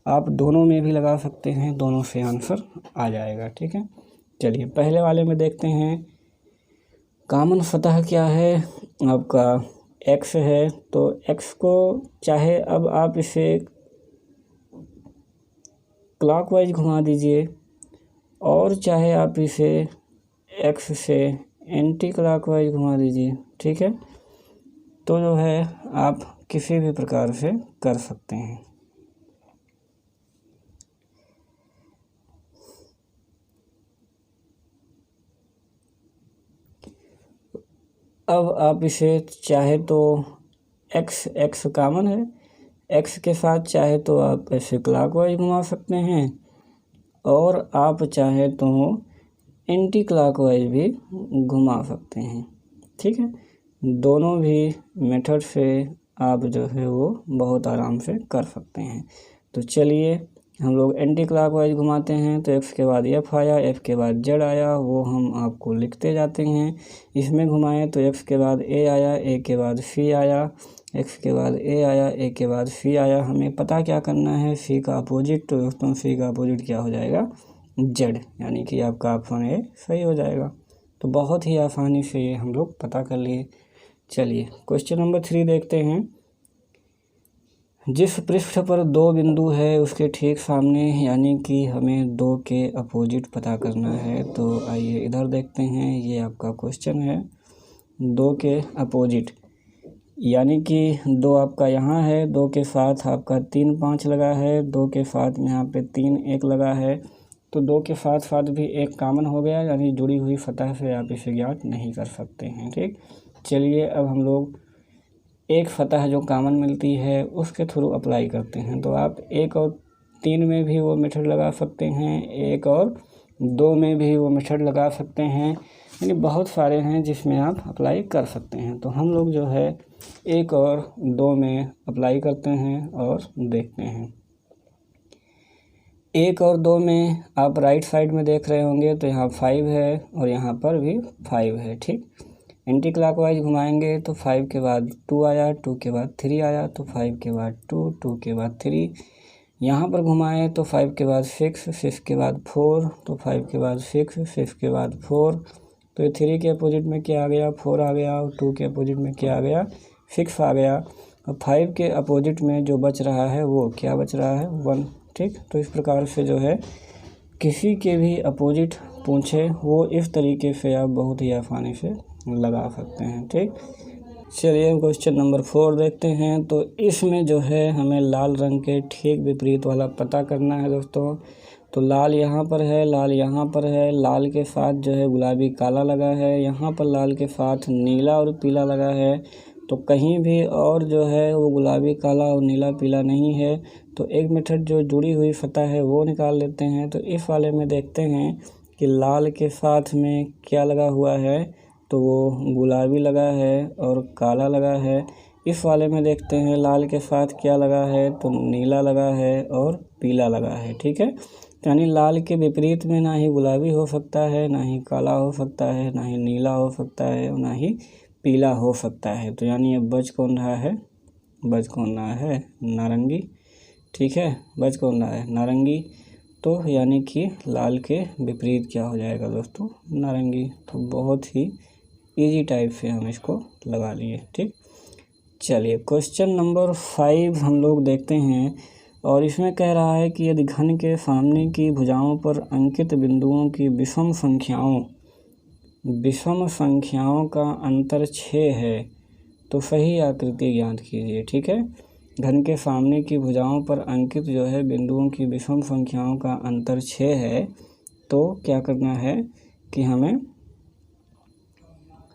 आप दोनों में भी लगा सकते हैं, दोनों से आंसर आ जाएगा। ठीक है, चलिए पहले वाले में देखते हैं। कामन फतह क्या है आपका, x है। तो x को चाहे अब आप इसे क्लॉकवाइज घुमा दीजिए और चाहे आप इसे x से एंटी क्लॉकवाइज घुमा दीजिए। ठीक है, तो जो है आप किसी भी प्रकार से कर सकते हैं। अब आप इसे चाहे तो x कामन है, x के साथ चाहे तो आप ऐसे क्लॉकवाइज घुमा सकते हैं और आप चाहे तो एंटी क्लॉकवाइज भी घुमा सकते हैं। ठीक है, दोनों भी मेथड से आप जो है वो बहुत आराम से कर सकते हैं। तो चलिए हम लोग एंटी क्लॉकवाइज घुमाते हैं। तो x के बाद f आया, f के बाद z आया, वो हम आपको लिखते जाते हैं। इसमें घुमाएं तो x के बाद a आया, a के बाद c आया, x के बाद a आया, a के बाद c आया। हमें पता क्या करना है, c का अपोजिट। तो दोस्तों c का अपोजिट क्या हो जाएगा, z, यानी कि आपका ऑप्शन ए सही हो जाएगा। तो बहुत ही आसानी से ये हम लोग पता कर लिए। चलिए क्वेश्चन नंबर 3 देखते हैं। जिस पृष्ठ पर 2 बिंदु है उसके ठीक सामने, यानी कि हमें 2 के अपोजिट पता करना है। तो आइए इधर देखते हैं, ये आपका क्वेश्चन है। 2 के अपोजिट यानी कि 2 आपका यहाँ है, 2 के साथ आपका 3 5 लगा है, 2 के साथ यहाँ पे 3 1 लगा है। तो 2 के साथ साथ भी एक कामन हो गया, यानी जुड़ी हुई फतह से आप इसे ज्ञात नहीं कर सकते हैं। ठीक, चलिए अब हम लोग एक फतह जो कामन मिलती है उसके थ्रू अप्लाई करते हैं। तो आप 1 और 3 में भी वो मेथड लगा सकते हैं, 1 और 2 में भी वो मेथड लगा सकते हैं, यानी बहुत सारे हैं जिसमें आप अप्लाई कर सकते हैं। तो हम लोग जो है 1 और 2 में अप्लाई करते हैं और देखते हैं। 1 और 2 में आप राइट साइड में देख रहे होंगे तो यहाँ 5 है और यहाँ पर भी 5 है, ठीक। एंटी क्लॉकवाइज घुमाएंगे तो 5 के बाद 2 आया, 2 के बाद 3 आया, तो 5 के बाद 2, 2 के बाद 3। यहाँ पर घुमाएं तो 5 के बाद 6, 6 के बाद 4, तो 5 के बाद 6, 6 के बाद 4, तो ये 3 के अपोजिट में क्या आ गया, 4 आ गया, और 2 के अपोजिट में क्या आ गया, 6 आ गया, और 5 के अपोजिट में जो बच रहा है वो क्या बच रहा है, 1, ठीक। तो इस प्रकार से जो है किसी के भी अपोजिट पूछे वो इस तरीके से आप बहुत ही आसानी से लगा सकते हैं, ठीक। चलिए क्वेश्चन नंबर 4 देखते हैं। तो इसमें जो है हमें लाल रंग के ठीक विपरीत वाला पता करना है दोस्तों। तो लाल यहाँ पर है, लाल यहाँ पर है, लाल के साथ जो है गुलाबी काला लगा है, यहाँ पर लाल के साथ नीला और पीला लगा है, तो कहीं भी और जो है वो गुलाबी काला और नीला पीला नहीं है। तो एक मेथड जो जुड़ी हुई सतह है वो निकाल लेते हैं। तो इस वाले में देखते हैं कि लाल के साथ में क्या लगा हुआ है, तो वो गुलाबी लगा है और काला लगा है। इस वाले में देखते हैं लाल के साथ क्या लगा है, तो नीला लगा है और पीला लगा है, ठीक है। यानी लाल के विपरीत में ना ही गुलाबी हो सकता है, ना ही काला हो सकता है, ना ही नीला हो सकता है, और ना ही पीला हो सकता है। तो यानी अब बच कौन रहा है, बच कौन रहा है, नारंगी, ठीक है। बच कौन रहा है, नारंगी। तो यानी कि लाल के विपरीत क्या हो जाएगा दोस्तों, नारंगी। तो बहुत ही इजी टाइप से हम इसको लगा लिए, ठीक। चलिए क्वेश्चन नंबर 5 हम लोग देखते हैं, और इसमें कह रहा है कि यदि घन के सामने की भुजाओं पर अंकित बिंदुओं की विषम संख्याओं का अंतर 6 है तो सही आकृति ज्ञात कीजिए, ठीक है। घन के सामने की भुजाओं पर अंकित जो है बिंदुओं की विषम संख्याओं का अंतर 6 है, तो क्या करना है कि हमें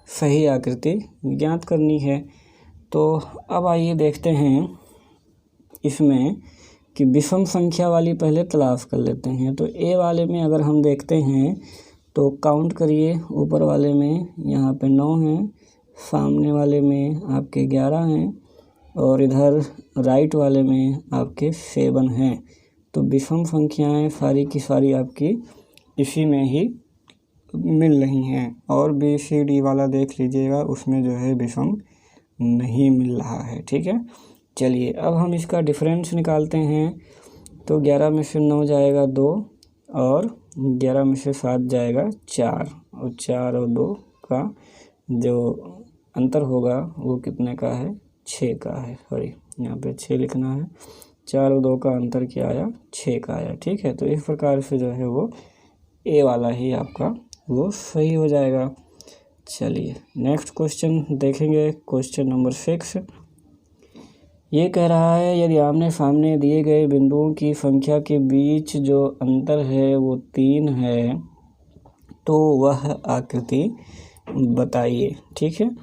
सही आकृति ज्ञात करनी है। तो अब आइए देखते हैं इसमें कि विषम संख्या वाली पहले तलाश कर लेते हैं। तो ए वाले में अगर हम देखते हैं तो काउंट करिए, ऊपर वाले में यहाँ पे 9 हैं, सामने वाले में आपके 11 हैं, और इधर राइट वाले में आपके 7 हैं। तो विषम संख्याएं सारी की सारी आपकी इसी में ही मिल रही हैं। और बी सी डी वाला देख लीजिएगा, उसमें जो है विषम नहीं मिल रहा है, ठीक है। चलिए अब हम इसका डिफरेंस निकालते हैं। तो 11 में से 9 जाएगा 2, और 11 में से 7 जाएगा 4, और 4 और 2 का जो अंतर होगा वो कितने का है, 6 का है। सॉरी, यहाँ पे 6 लिखना है। 4 और 2 का अंतर क्या आया, 6 का आया, ठीक है। तो इस प्रकार से जो है वो ए वाला ही आपका वो सही हो जाएगा। चलिए नेक्स्ट क्वेश्चन देखेंगे, क्वेश्चन नंबर 6। ये कह रहा है यदि आमने सामने दिए गए बिंदुओं की संख्या के बीच जो अंतर है वो 3 है तो वह आकृति बताइए, ठीक है।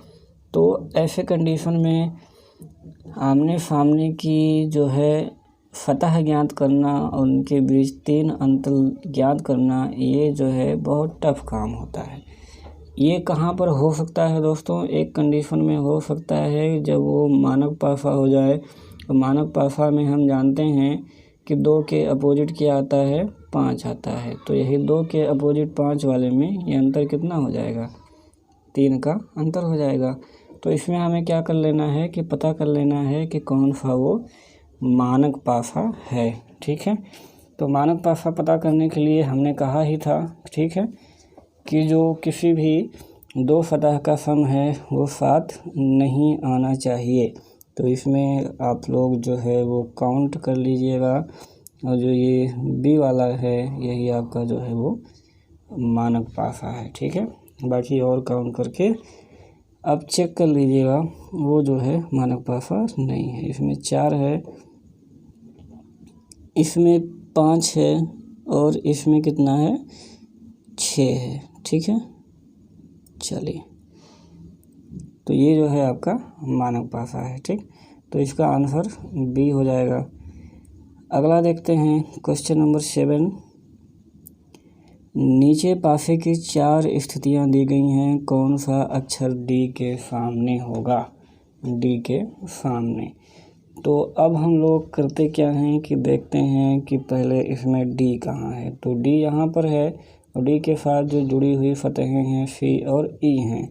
तो ऐसे कंडीशन में आमने सामने की जो है सतह ज्ञात करना और उनके बीच 3 अंतर ज्ञात करना, ये जो है बहुत टफ काम होता है। ये कहाँ पर हो सकता है दोस्तों, एक कंडीशन में हो सकता है जब वो मानक पासा हो जाए। तो मानक पासा में हम जानते हैं कि 2 के अपोजिट क्या आता है, 5 आता है। तो यही 2 के अपोजिट 5 वाले में ये अंतर कितना हो जाएगा, 3 का अंतर हो जाएगा। तो इसमें हमें क्या कर लेना है कि पता कर लेना है कि कौन सा वो मानक पासा है, ठीक है। तो मानक पासा पता करने के लिए हमने कहा ही था, ठीक है, कि जो किसी भी 2 सतह का सम है वो 7 नहीं आना चाहिए। तो इसमें आप लोग जो है वो काउंट कर लीजिएगा, और जो ये बी वाला है यही आपका जो है वो मानक पासा है, ठीक है। बाकी और काउंट करके आप चेक कर लीजिएगा, वो जो है मानक पासा नहीं है। इसमें 4 है, इसमें 5 है, और इसमें कितना है, 6 है, ठीक है। चलिए तो ये जो है आपका मानक पासा है, ठीक। तो इसका आंसर बी हो जाएगा। अगला देखते हैं क्वेश्चन नंबर 7। नीचे पासे की 4 स्थितियां दी गई हैं, कौन सा अक्षर डी के सामने होगा, डी के सामने। तो अब हम लोग करते क्या हैं कि देखते हैं कि पहले इसमें डी कहाँ है। तो डी यहाँ पर है और डी के साथ जो जुड़ी हुई फतहें हैं सी और ई हैं।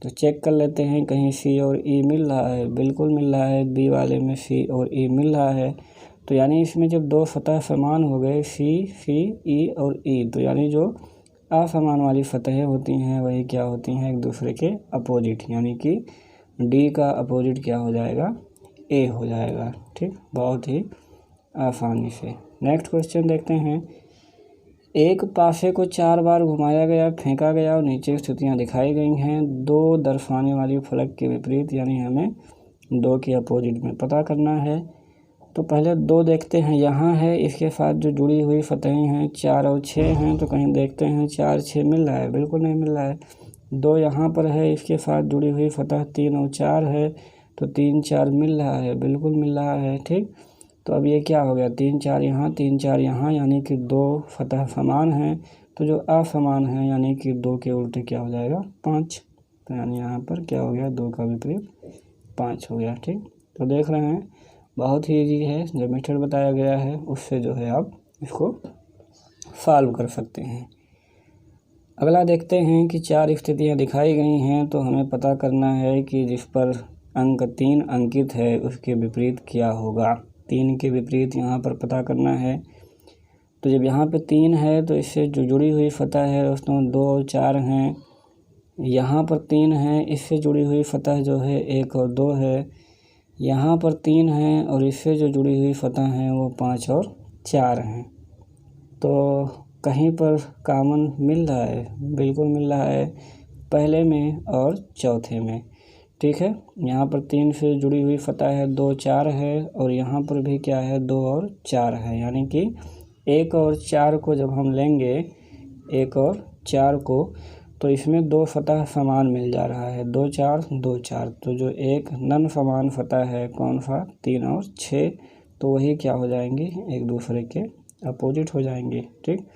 तो चेक कर लेते हैं कहीं सी और ई मिल रहा है। बिल्कुल मिल रहा है, बी वाले में सी और ई मिल रहा है। तो यानी इसमें जब दो फतह समान हो गए सी ई और ई, तो यानी जो असमान वाली फतहें होती हैं वही क्या होती हैं, एक दूसरे के अपोजिट। यानी कि डी का अपोजिट क्या हो जाएगा, ए हो जाएगा। ठीक, बहुत ही आसानी से। नेक्स्ट क्वेश्चन देखते हैं। एक पासे को 4 बार घुमाया गया, फेंका गया और नीचे स्थितियाँ दिखाई गई हैं। दो दर्शाने वाली फलक के विपरीत, यानी हमें दो के अपोजिट में पता करना है। तो पहले दो देखते हैं, यहाँ है, इसके साथ जो जुड़ी हुई फतहें हैं 4 और 6 हैं। तो कहीं देखते हैं 4 6 मिल रहा है, बिल्कुल नहीं मिल रहा है। दो यहाँ पर है, इसके साथ जुड़ी हुई फतह 3 और 4 है। तो 3 4 मिल रहा है, बिल्कुल मिल रहा है। ठीक, तो अब ये क्या हो गया, 3 4 यहाँ 3 4 यहाँ, यानी कि दो फतह समान हैं। तो जो असमान है यानी कि दो के उल्टे क्या हो जाएगा, 5। तो यानी यहाँ पर क्या हो गया, दो का विपरीत 5 हो गया। ठीक, तो देख रहे हैं बहुत ही ईजी है। जो मेथड बताया गया है उससे जो है आप इसको सॉल्व कर सकते हैं। अगला देखते हैं कि 4 स्थितियाँ दिखाई गई हैं। तो हमें पता करना है कि जिस पर अंक 3 अंकित है उसके विपरीत क्या होगा। 3 के विपरीत यहाँ पर पता करना है। तो जब यहाँ पे 3 है तो इससे जो जुड़ी हुई फतह है दोस्तों 2 और 4 हैं। यहाँ पर 3 है, इससे जुड़ी हुई फतह जो है 1 और 2 है। यहाँ पर 3 है और इससे जो जुड़ी हुई फतह हैं वो 5 और 4 हैं। तो कहीं पर कॉमन मिल रहा है, बिल्कुल मिल रहा है, पहले में और चौथे में। ठीक है, यहाँ पर 3 से जुड़ी हुई फतह है 2 4 है और यहाँ पर भी क्या है 2 और 4 है। यानी कि 1 और 4 को जब हम लेंगे, 1 और 4 को, तो इसमें दो फतह समान मिल जा रहा है, 2 4 2 4। तो जो एक नन समान फतह है कौन सा, 3 और 6, तो वही क्या हो जाएंगे, एक दूसरे के अपोजिट हो जाएंगे। ठीक,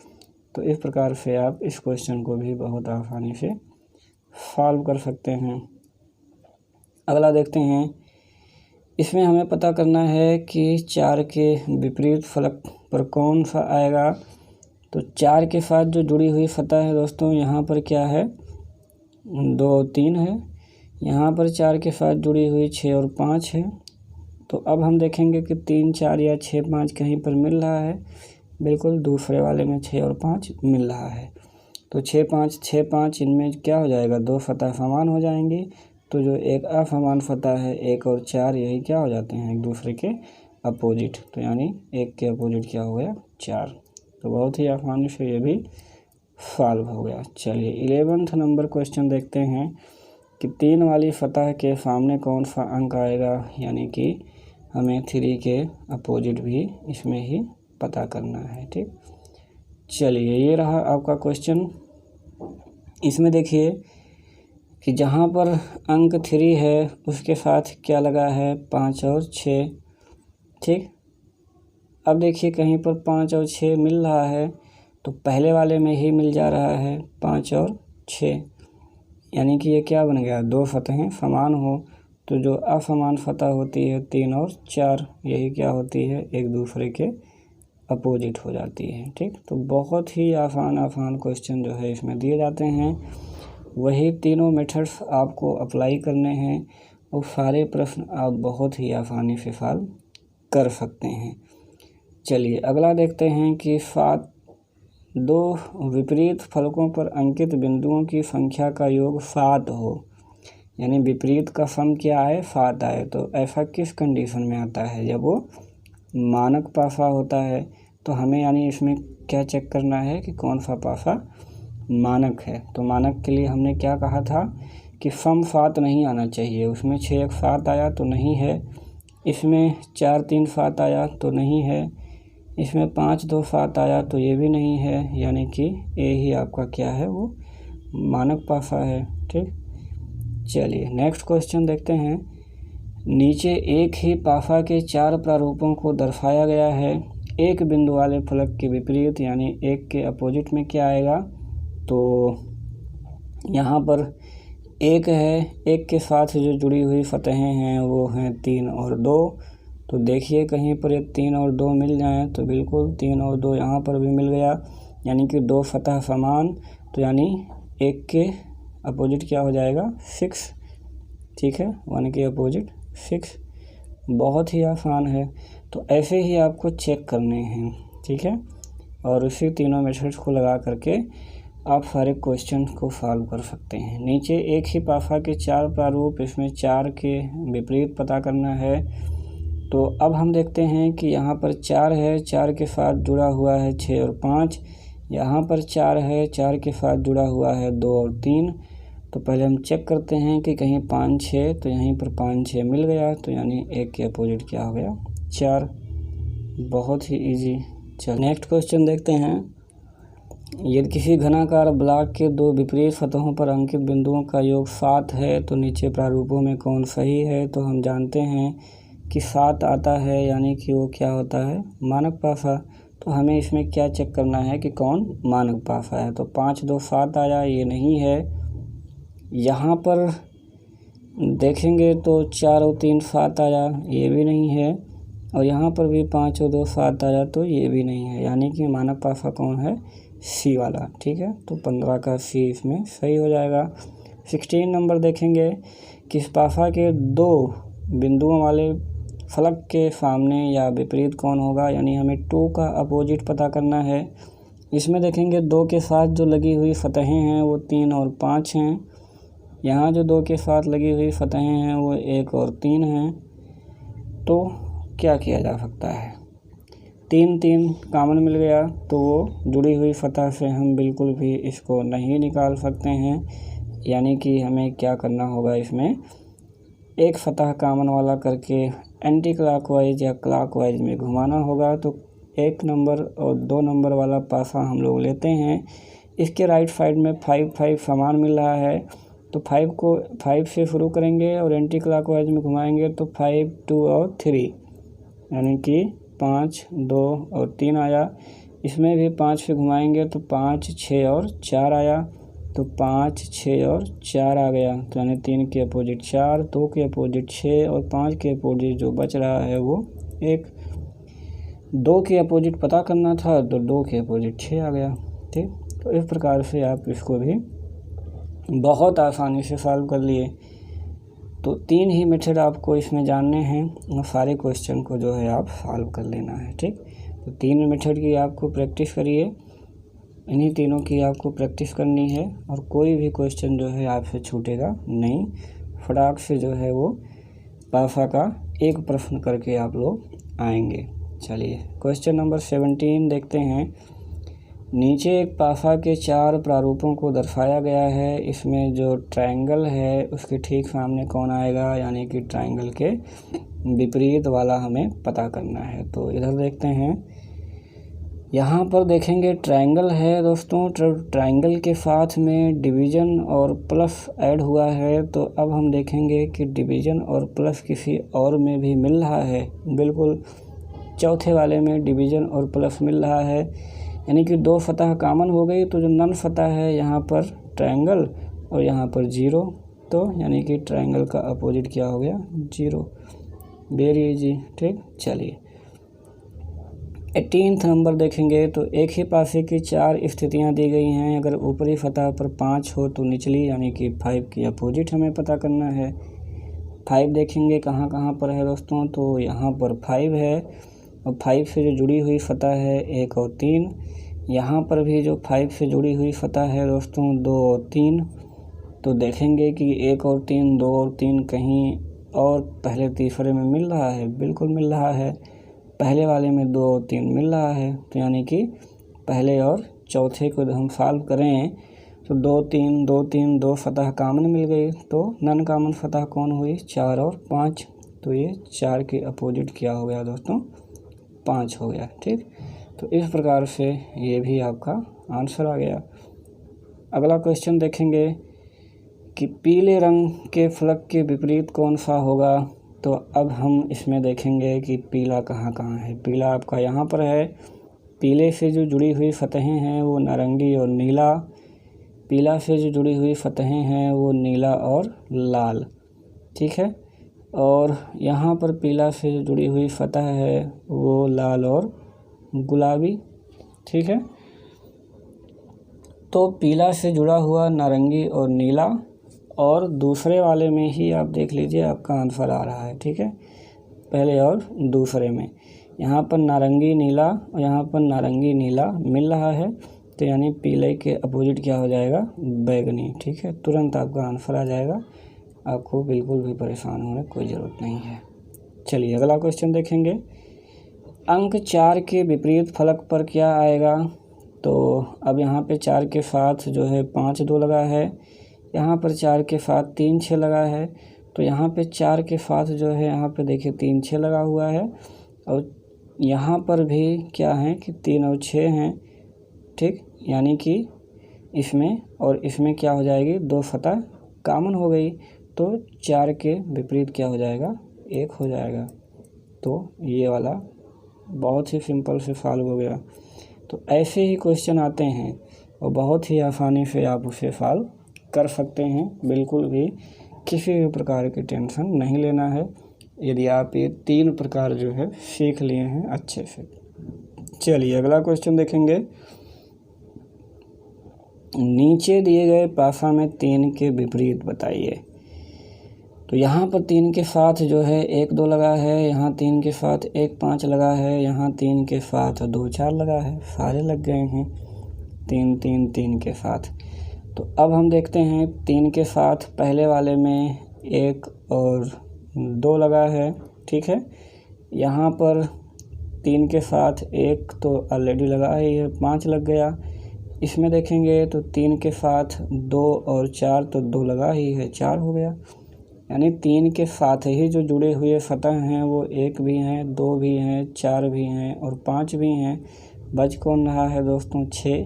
तो इस प्रकार से आप इस क्वेश्चन को भी बहुत आसानी से सॉल्व कर सकते हैं। अगला देखते हैं। इसमें हमें पता करना है कि 4 के विपरीत फलक पर कौन सा आएगा। तो 4 के साथ जो जुड़ी हुई फतह है दोस्तों यहाँ पर क्या है, 2 और 3 है। यहाँ पर 4 के साथ जुड़ी हुई 6 और 5 है। तो अब हम देखेंगे कि 3 4 या 6 5 कहीं पर मिल रहा है, बिल्कुल दूसरे वाले में 6 और 5 मिल रहा है। तो 6 5 इनमें क्या हो जाएगा, दो फतह समान हो जाएंगी। तो जो एक असमान फतह है 1 और 4, यही क्या हो जाते हैं, एक दूसरे के अपोजिट। तो यानी 1 के अपोजिट क्या हो गया, 4। तो बहुत ही आसानी से ये भी सॉल्व हो गया। चलिए 11वां नंबर क्वेश्चन देखते हैं कि 3 वाली फतह के सामने कौन सा अंक आएगा। यानी कि हमें 3 के अपोजिट भी इसमें ही पता करना है। ठीक, चलिए ये रहा आपका क्वेश्चन। इसमें देखिए कि जहाँ पर अंक 3 है उसके साथ क्या लगा है, 5 और 6। ठीक, अब देखिए कहीं पर 5 और 6 मिल रहा है, तो पहले वाले में ही मिल जा रहा है 5 और 6। यानी कि ये क्या बन गया, दो फतहें समान हो। तो जो असमान फतह होती है 3 और 4, यही क्या होती है, एक दूसरे के अपोजिट हो जाती है। ठीक, तो बहुत ही आसान क्वेश्चन जो है इसमें दिए जाते हैं। वही तीनों मेथड्स आपको अप्लाई करने हैं और सारे प्रश्न आप बहुत ही आसानी से सॉल्व कर सकते हैं। चलिए अगला देखते हैं कि 7 दो विपरीत फलकों पर अंकित बिंदुओं की संख्या का योग 7 हो। यानी विपरीत का सम क्या है, 7 आए। तो ऐसा किस कंडीशन में आता है, जब वो मानक पासा होता है। तो हमें यानी इसमें क्या चेक करना है कि कौन सा पासा मानक है। तो मानक के लिए हमने क्या कहा था कि सम 7 नहीं आना चाहिए। उसमें 6 1 7 आया तो नहीं है, इसमें 4 3 7 आया तो नहीं है, इसमें 5 2 7 आया तो ये भी नहीं है। यानी कि ये ही आपका क्या है, वो मानक पासा है। ठीक, चलिए नेक्स्ट क्वेश्चन देखते हैं। नीचे एक ही पासा के 4 प्रारूपों को दर्शाया गया है। एक बिंदु वाले फलक के विपरीत यानी एक के अपोजिट में क्या आएगा। तो यहाँ पर एक है, एक के साथ जो जुड़ी हुई फतहें हैं वो हैं 3 और 2। तो देखिए कहीं पर ये 3 और 2 मिल जाएं तो बिल्कुल 3 और 2 यहाँ पर भी मिल गया, यानी कि 2 फतह समान, तो यानी 1 के अपोजिट क्या हो जाएगा 6। ठीक है, 1 के अपोजिट 6। बहुत ही आसान है। तो ऐसे ही आपको चेक करने हैं। ठीक है, और उसी तीनों मेथड्स को लगा करके आप सारे क्वेश्चन को सॉल्व कर सकते हैं। नीचे एक ही पासा के 4 प्रारूप, इसमें 4 के विपरीत पता करना है। तो अब हम देखते हैं कि यहाँ पर 4 है, 4 के साथ जुड़ा हुआ है 6 और 5। यहाँ पर 4 है, 4 के साथ जुड़ा हुआ है 2 और 3। तो पहले हम चेक करते हैं कि कहीं 5 6, तो यहीं पर 5 6 मिल गया, तो यानी 1 के अपोजिट क्या हो गया 4। बहुत ही इजी। चल नेक्स्ट क्वेश्चन देखते हैं। यदि किसी घनाकार ब्लॉक के 2 विपरीत सतहों पर अंकित बिंदुओं का योग 7 है तो नीचे प्रारूपों में कौन सही है। तो हम जानते हैं कि 7 आता है, यानी कि वो क्या होता है मानक पासा। तो हमें इसमें क्या चेक करना है कि कौन मानक पासा है। तो 5 2 7 आया, ये नहीं है। यहाँ पर देखेंगे तो 4 और 3 7 आया, ये भी नहीं है। और यहाँ पर भी 5 और 2 7 आया, तो ये भी नहीं है, यानी कि मानक पासा कौन है सी वाला। ठीक है, तो 15 का सी इसमें सही हो जाएगा। 16 नंबर देखेंगे, किस पासा के 2 बिंदुओं वाले फलक के सामने या विपरीत कौन होगा, यानी हमें 2 का अपोजिट पता करना है। इसमें देखेंगे 2 के साथ जो लगी हुई सतहें हैं वो 3 और 5 हैं। यहाँ जो 2 के साथ लगी हुई सतहें हैं वो 1 और 3 हैं। तो क्या किया जा सकता है, 3 3 कॉमन मिल गया, तो वो जुड़ी हुई सतह से हम बिल्कुल भी इसको नहीं निकाल सकते हैं। यानी कि हमें क्या करना होगा, इसमें एक सतह कॉमन वाला करके एंटी क्लॉकवाइज या क्लॉकवाइज में घुमाना होगा। तो 1 नंबर और 2 नंबर वाला पासा हम लोग लेते हैं। इसके राइट साइड में 5 5 समान मिल रहा है, तो 5 को 5 से शुरू करेंगे और एंटी क्लॉकवाइज में घुमाएंगे तो 5 2 और 3, यानी कि 5 2 और 3 आया। इसमें भी 5 से घुमाएंगे तो 5 6 और 4 आया, तो 5 6 और 4 आ गया, तो यानी 3 के अपोजिट 4, 2 के अपोजिट 6 और 5 के अपोजिट जो बच रहा है वो 1। 2 के अपोजिट पता करना था, तो 2 के अपोजिट 6 आ गया। ठीक, तो इस प्रकार से आप इसको भी बहुत आसानी से सॉल्व कर लिए। तो 3 ही मेथड आपको इसमें जानने हैं और सारे क्वेश्चन को जो है आप सॉल्व कर लेना है। ठीक, तो 3 मेथड की आपको प्रैक्टिस करिए, इन्हीं तीनों की आपको प्रैक्टिस करनी है और कोई भी क्वेश्चन जो है आपसे छूटेगा नहीं। फटाक से जो है वो पासा का एक प्रश्न करके आप लोग आएंगे। चलिए क्वेश्चन नंबर 17 देखते हैं। नीचे एक पासा के 4 प्रारूपों को दर्शाया गया है। इसमें जो ट्रायंगल है उसके ठीक सामने कौन आएगा, यानी कि ट्रायंगल के विपरीत वाला हमें पता करना है। तो इधर देखते हैं, यहाँ पर देखेंगे ट्रायंगल है दोस्तों। ट्रायंगल के साथ में डिवीज़न और प्लस ऐड हुआ है। तो अब हम देखेंगे कि डिवीज़न और प्लस किसी और में भी मिल रहा है। बिल्कुल चौथे वाले में डिवीज़न और प्लस मिल रहा है, यानी कि 2 सतह कॉमन हो गई। तो जो नन सतह है यहाँ पर ट्रायंगल और यहाँ पर 0, तो यानी कि ट्रायंगल का अपोजिट क्या हो गया 0। Very easy. ठीक, चलिए 18 नंबर देखेंगे। तो एक ही पासे की 4 स्थितियां दी गई हैं। अगर ऊपरी सतह पर 5 हो तो निचली यानी कि 5 की अपोजिट हमें पता करना है। 5 देखेंगे कहाँ कहाँ पर है दोस्तों, तो यहाँ पर 5 है और 5 से जो जुड़ी हुई सतह है 1 और 3। यहाँ पर भी जो 5 से जुड़ी हुई सतह है दोस्तों 2 और 3। तो देखेंगे कि 1 और 3 2 और 3 कहीं और पहले तीसरे में मिल रहा है, बिल्कुल मिल रहा है। पहले वाले में 2 और 3 मिल रहा है, तो यानी कि पहले और चौथे को हम सॉल्व करें तो 2 3 2 3 2 सतह कॉमन मिल गई। तो नन कॉमन सतह कौन हुई 4 और 5। तो ये 4 के अपोजिट क्या हो गया दोस्तों 5 हो गया। ठीक, तो इस प्रकार से ये भी आपका आंसर आ गया। अगला क्वेश्चन देखेंगे कि पीले रंग के फलक के विपरीत कौन सा होगा। तो अब हम इसमें देखेंगे कि पीला कहाँ कहाँ है। पीला आपका यहाँ पर है। पीले से जो जुड़ी हुई सतहें हैं वो नारंगी और नीला। पीला से जो जुड़ी हुई सतहें हैं वो नीला और लाल। ठीक है, और यहाँ पर पीला से जो जुड़ी हुई सतह है वो लाल और गुलाबी, ठीक है। तो पीला से जुड़ा हुआ नारंगी और नीला, और दूसरे वाले में ही आप देख लीजिए आपका आंसर आ रहा है, ठीक है। पहले और दूसरे में यहाँ पर नारंगी नीला और यहाँ पर नारंगी नीला मिल रहा है, तो यानी पीले के अपोजिट क्या हो जाएगा, बैगनी, ठीक है। तुरंत आपका आंसर आ जाएगा, आपको बिल्कुल भी परेशान होने की कोई ज़रूरत नहीं है। चलिए अगला क्वेश्चन देखेंगे। अंक 4 के विपरीत फलक पर क्या आएगा। तो अब यहाँ पे 4 के साथ जो है 5 2 लगा है, यहाँ पर 4 के साथ 3 6 लगा है, तो यहाँ पे 4 के साथ जो है यहाँ पे देखिए 3 6 लगा हुआ है, और यहाँ पर भी क्या है कि 3 और 6 हैं, ठीक। यानी कि इसमें और इसमें क्या हो जाएगी, 2 सतह कॉमन हो गई, तो 4 के विपरीत क्या हो जाएगा, 1 हो जाएगा। तो ये वाला बहुत ही सिंपल से सॉल्व हो गया। तो ऐसे ही क्वेश्चन आते हैं और बहुत ही आसानी से आप उसे सॉल्व कर सकते हैं, बिल्कुल भी किसी भी प्रकार की टेंशन नहीं लेना है, यदि आप ये 3 प्रकार जो है सीख लिए हैं अच्छे से। चलिए अगला क्वेश्चन देखेंगे। नीचे दिए गए पासा में 3 के विपरीत बताइए। तो यहाँ पर 3 के साथ जो है 1 2 लगा है, यहाँ 3 के साथ 1 5 लगा है, यहाँ 3 के साथ 2 4 लगा है, सारे लग गए हैं 3 3 3 के साथ। तो अब हम देखते हैं 3 के साथ पहले वाले में 1 और 2 लगा है, ठीक है। यहाँ पर 3 के साथ 1 तो ऑलरेडी लगा ही है, 5 लग गया। इसमें देखेंगे तो 3 के साथ 2 और 4 तो 2 लगा ही है, 4 हो गया। यानी 3 के साथ ही जो जुड़े हुए सतह हैं वो 1 भी हैं, 2 भी हैं, 4 भी हैं और 5 भी हैं। बच कौन रहा है दोस्तों, 6।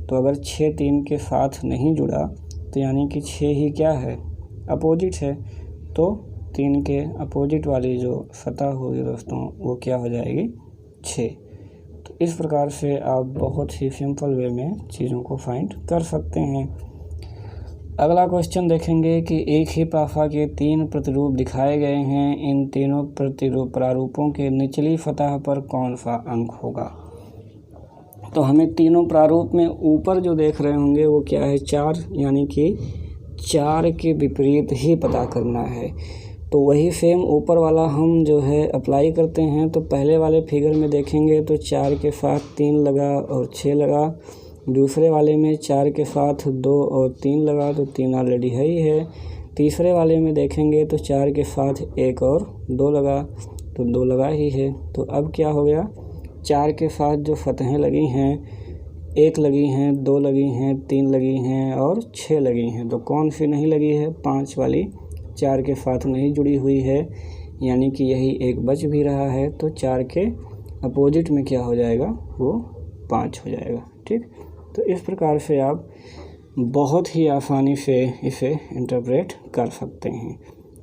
तो अगर 6 3 के साथ नहीं जुड़ा तो यानी कि 6 ही क्या है, अपोजिट है। तो 3 के अपोजिट वाली जो सतह होगी दोस्तों वो क्या हो जाएगी, 6। तो इस प्रकार से आप बहुत ही सिंपल वे में चीज़ों को फाइंड कर सकते हैं। अगला क्वेश्चन देखेंगे कि एक ही पासा के 3 प्रतिरूप दिखाए गए हैं, इन तीनों प्रारूपों के निचली सतह पर कौन सा अंक होगा। तो हमें तीनों प्रारूप में ऊपर जो देख रहे होंगे वो क्या है, 4, यानी कि 4 के विपरीत ही पता करना है। तो वही सेम ऊपर वाला हम जो है अप्लाई करते हैं। तो पहले वाले फिगर में देखेंगे तो 4 के साथ 3 लगा और 6 लगा, दूसरे वाले में 4 के साथ 2 और 3 लगा, तो 3 ऑलरेडी है ही है। तीसरे वाले में देखेंगे तो 4 के साथ 1 और 2 लगा, तो 2 लगा ही है। तो अब क्या हो गया, 4 के साथ जो सतहें लगी हैं, 1 लगी हैं, 2 लगी हैं, 3 लगी हैं और 6 लगी हैं। तो कौन सी नहीं लगी है, 5 वाली 4 के साथ नहीं जुड़ी हुई है, यानी कि यही एक बच भी रहा है। तो 4 के अपोजिट में क्या हो जाएगा, वो 5 हो जाएगा, ठीक। तो इस प्रकार से आप बहुत ही आसानी से इसे इंटरप्रेट कर सकते हैं।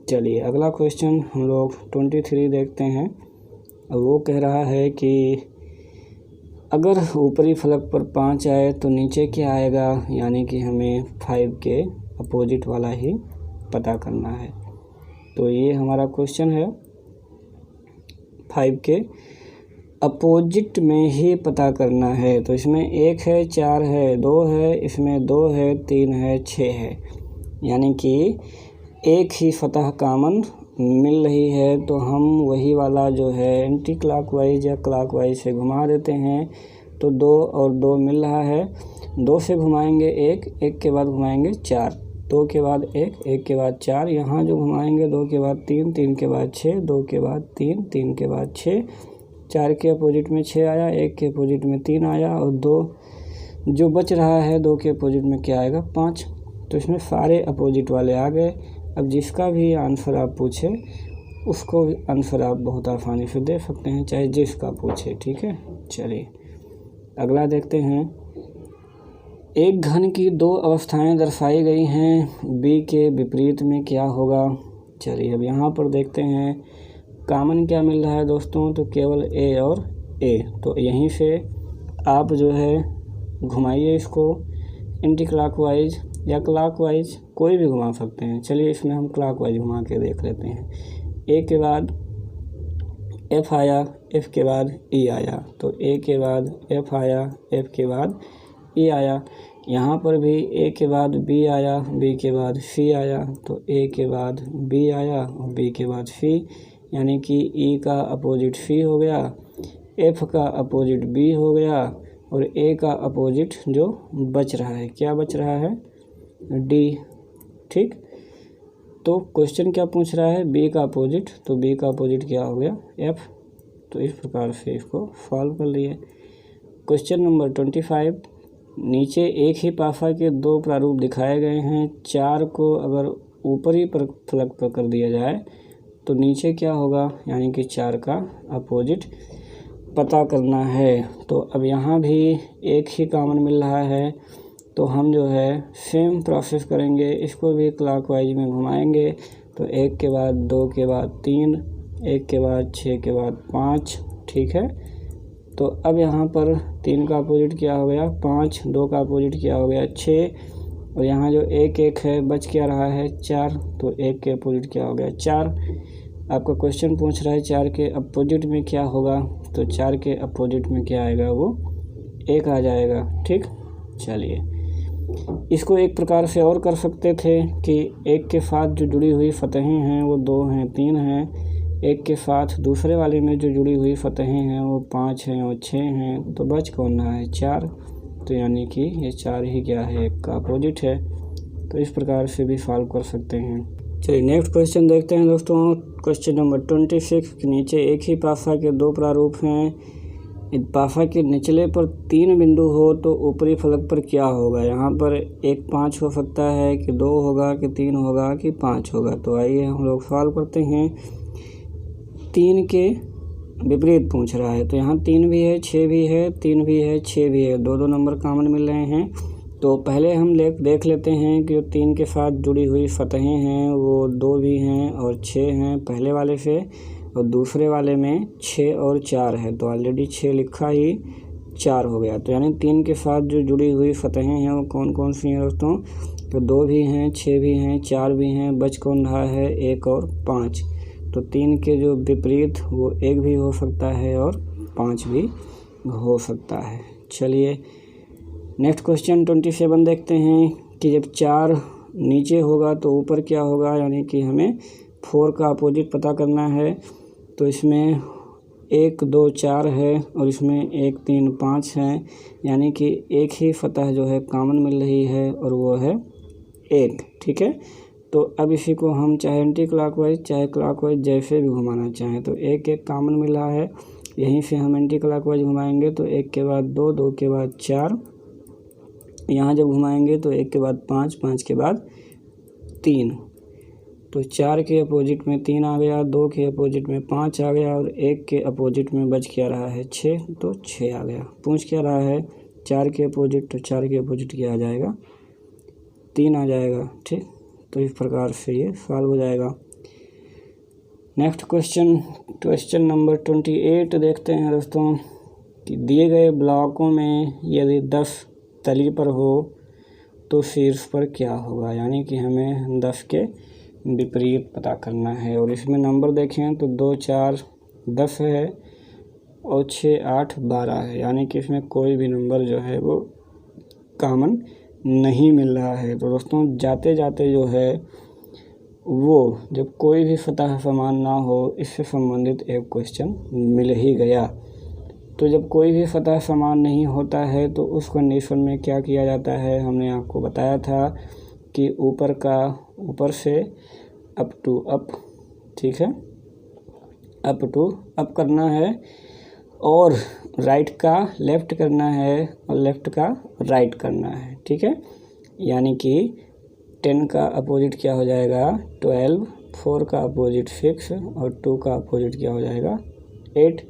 चलिए अगला क्वेश्चन हम लोग 23 देखते हैं। वो कह रहा है कि अगर ऊपरी फलक पर 5 आए तो नीचे क्या आएगा, यानी कि हमें 5 के अपोजिट वाला ही पता करना है। तो ये हमारा क्वेश्चन है, 5 के अपोजिट में ही पता करना है। तो इसमें 1 है, 4 है, 2 है, इसमें 2 है, 3 है, 6 है, यानी कि एक ही सतह कॉमन मिल रही है। तो हम वही वाला जो है एंटी क्लॉकवाइज या क्लॉकवाइज से घुमा देते हैं। तो 2 और 2 मिल रहा है, 2 से घुमाएंगे 1, 1 के बाद घुमाएंगे 4, 2 के बाद 1, 1 के बाद 4, यहाँ जो घुमाएंगे 2 के बाद 3, 3 के बाद 6, 2 के बाद 3, 3 के बाद 6, 4 के अपोजिट में 6 आया, 1 के अपोजिट में 3 आया और 2 जो बच रहा है 2 के अपोजिट में क्या आएगा, 5। तो इसमें सारे अपोजिट वाले आ गए। अब जिसका भी आंसर आप पूछें उसको आंसर आप बहुत आसानी से दे सकते हैं, चाहे जिसका पूछे, ठीक है। चलिए अगला देखते हैं। एक घन की 2 अवस्थाएं दर्शाई गई हैं, बी के विपरीत में क्या होगा। चलिए अब यहाँ पर देखते हैं कॉमन क्या मिल रहा है दोस्तों, तो केवल ए और ए। तो यहीं से आप जो है घुमाइए इसको एंटी क्लॉकवाइज या क्लॉकवाइज, कोई भी घुमा सकते हैं। चलिए इसमें हम क्लॉकवाइज घुमा के देख लेते हैं। ए के बाद एफ आया, एफ के बाद ई आया, तो ए के बाद एफ आया, एफ के बाद ई आया। यहाँ पर भी ए के बाद बी आया, बी के बाद सी आया, तो ए के बाद बी आया और बी के बाद सी, यानी कि ई का अपोजिट सी हो गया, एफ का अपोजिट बी हो गया और ए का अपोजिट जो बच रहा है, क्या बच रहा है, डी। ठीक, तो क्वेश्चन क्या पूछ रहा है, बी का अपोजिट, तो बी का अपोजिट क्या हो गया, एफ। तो इस प्रकार से इसको सॉल्व कर लिए। क्वेश्चन नंबर 25, नीचे एक ही पासा के दो प्रारूप दिखाए गए हैं। 4 को अगर ऊपरी फलक पर कर दिया जाए तो नीचे क्या होगा, यानी कि 4 का अपोजिट पता करना है। तो अब यहाँ भी एक ही कॉमन मिल रहा है, तो हम जो है सेम प्रोसेस करेंगे, इसको भी क्लॉकवाइज में घुमाएंगे। तो 1 के बाद 2 के बाद 3, 1 के बाद 6 के बाद 5। ठीक है, तो अब यहाँ पर 3 का अपोजिट क्या हो गया, 5, 2 का अपोजिट क्या हो गया, 6, और यहाँ जो 1 1 है बच क्या रहा है, 4, तो 1 के अपोजिट क्या हो गया, 4। आपका क्वेश्चन पूछ रहा है 4 के अपोजिट में क्या होगा, तो 4 के अपोजिट में क्या आएगा, वो 1 आ जाएगा। ठीक, चलिए इसको एक प्रकार से और कर सकते थे कि 1 के साथ जो जुड़ी हुई फतहें हैं वो 2 हैं, 3 हैं, 1 के साथ दूसरे वाले में जो जुड़ी हुई फतहें हैं वो 5 हैं और 6 हैं, तो बच कौन रहा है, 4। तो यानी कि ये 4 ही क्या है, 1 का अपोजिट है। तो इस प्रकार से भी सॉल्व कर सकते हैं। चलिए नेक्स्ट क्वेश्चन देखते हैं दोस्तों। क्वेश्चन नंबर 26 के नीचे एक ही पासा के दो प्रारूप हैं। पासा के निचले पर 3 बिंदु हो तो ऊपरी फलक पर क्या होगा। यहाँ पर एक 5 हो सकता है कि 2 होगा कि 3 होगा कि 5 होगा। तो आइए हम लोग सॉल्व करते हैं। 3 के विपरीत पूछ रहा है, तो यहाँ 3 भी है, 6 भी है, 3 भी है, 6 भी है, दो नंबर कॉमन मिल रहे हैं। तो पहले हम देख लेते हैं कि जो 3 के साथ जुड़ी हुई फतहें हैं वो 2 भी हैं और 6 हैं पहले वाले से, और दूसरे वाले में 6 और 4 है। तो ऑलरेडी 6 लिखा ही 4 हो गया। तो यानी 3 के साथ जो जुड़ी हुई फतहें हैं वो कौन कौन सी हैं दोस्तों, तो 2 भी हैं, 6 भी हैं, 4 भी हैं, बच कौन रहा है, 1 और 5। तो 3 के जो विपरीत वो 1 भी हो सकता है और 5 भी हो सकता है। चलिए नेक्स्ट क्वेश्चन 27 देखते हैं कि जब 4 नीचे होगा तो ऊपर क्या होगा, यानी कि हमें 4 का अपोजिट पता करना है। तो इसमें 1 2 4 है और इसमें 1 3 5 है, यानी कि एक ही फतह जो है कॉमन मिल रही है और वो है 1। ठीक है, तो अब इसी को हम चाहे एंटी क्लॉकवाइज चाहे क्लॉकवाइज जैसे भी घुमाना चाहें, तो 1 1 कॉमन मिल रहा है, यहीं से हम एंटी क्लॉकवाइज घुमाएंगे। तो 1 के बाद 2, 2 के बाद 4, यहाँ जब घुमाएंगे तो 1 के बाद 5, 5 के बाद 3। तो 4 के अपोजिट में 3 आ गया, 2 के अपोजिट में 5 आ गया और 1 के अपोजिट में बच क्या रहा है, 6। तो 6 आ गया। पूछ क्या रहा है 4 के अपोजिट, तो 4 के अपोजिट क्या आ जाएगा, 3 आ जाएगा। ठीक, तो इस प्रकार से ये सॉल्व हो जाएगा। नेक्स्ट क्वेश्चन नंबर 28 देखते हैं दोस्तों कि दिए गए ब्लॉकों में यदि 10 तली पर हो तो शीर्ष पर क्या होगा, यानी कि हमें 10 के विपरीत पता करना है। और इसमें नंबर देखें तो 2 4 10 है और 6 8 12 है, यानी कि इसमें कोई भी नंबर जो है वो कॉमन नहीं मिल रहा है। तो दोस्तों जाते जाते जो है वो जब कोई भी फतह समान ना हो, इससे संबंधित एक क्वेश्चन मिल ही गया। तो जब कोई भी फतह समान नहीं होता है तो उस कंडीशन में क्या किया जाता है, हमने आपको बताया था कि ऊपर से अप टू अप, ठीक है, अप टू अप करना है और राइट का लेफ़्ट करना है और लेफ़्ट का राइट करना है। ठीक है, यानी कि 10 का अपोजिट क्या हो जाएगा, 12, 4 का अपोजिट 6 और 2 का अपोजिट क्या हो जाएगा, 8।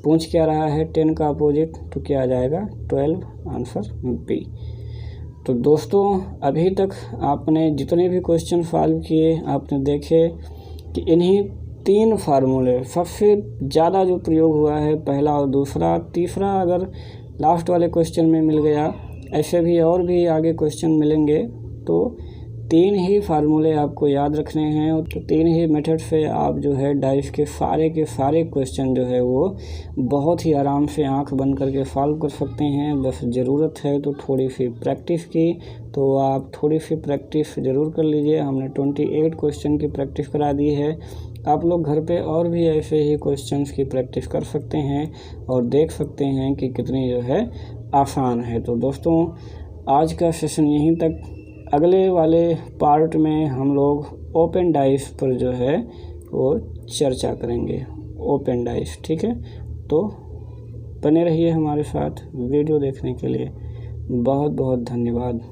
पूछ क्या रहा है 10 का अपोजिट, तो क्या आ जाएगा 12, आंसर बी। तो दोस्तों अभी तक आपने जितने भी क्वेश्चन सॉल्व किए आपने देखे कि इन्हीं 3 फार्मूले सबसे ज़्यादा जो प्रयोग हुआ है, पहला और दूसरा, तीसरा अगर लास्ट वाले क्वेश्चन में मिल गया, ऐसे भी और भी आगे क्वेश्चन मिलेंगे। तो 3 ही फार्मूले आपको याद रखने हैं और 3 ही मेथड से आप जो है डाइस के सारे क्वेश्चन जो है वो बहुत ही आराम से आंख बंद करके सॉल्व कर सकते हैं। बस ज़रूरत है तो थोड़ी सी प्रैक्टिस की, तो आप थोड़ी सी प्रैक्टिस ज़रूर कर लीजिए। हमने 28 क्वेश्चन की प्रैक्टिस करा दी है। आप लोग घर पे और भी ऐसे ही क्वेश्चंस की प्रैक्टिस कर सकते हैं और देख सकते हैं कि कितनी जो है आसान है। तो दोस्तों आज का सेशन यहीं तक। अगले वाले पार्ट में हम लोग ओपन डाइस पर जो है वो चर्चा करेंगे, ओपन डाइस, ठीक है। तो बने रहिए हमारे साथ। वीडियो देखने के लिए बहुत बहुत धन्यवाद।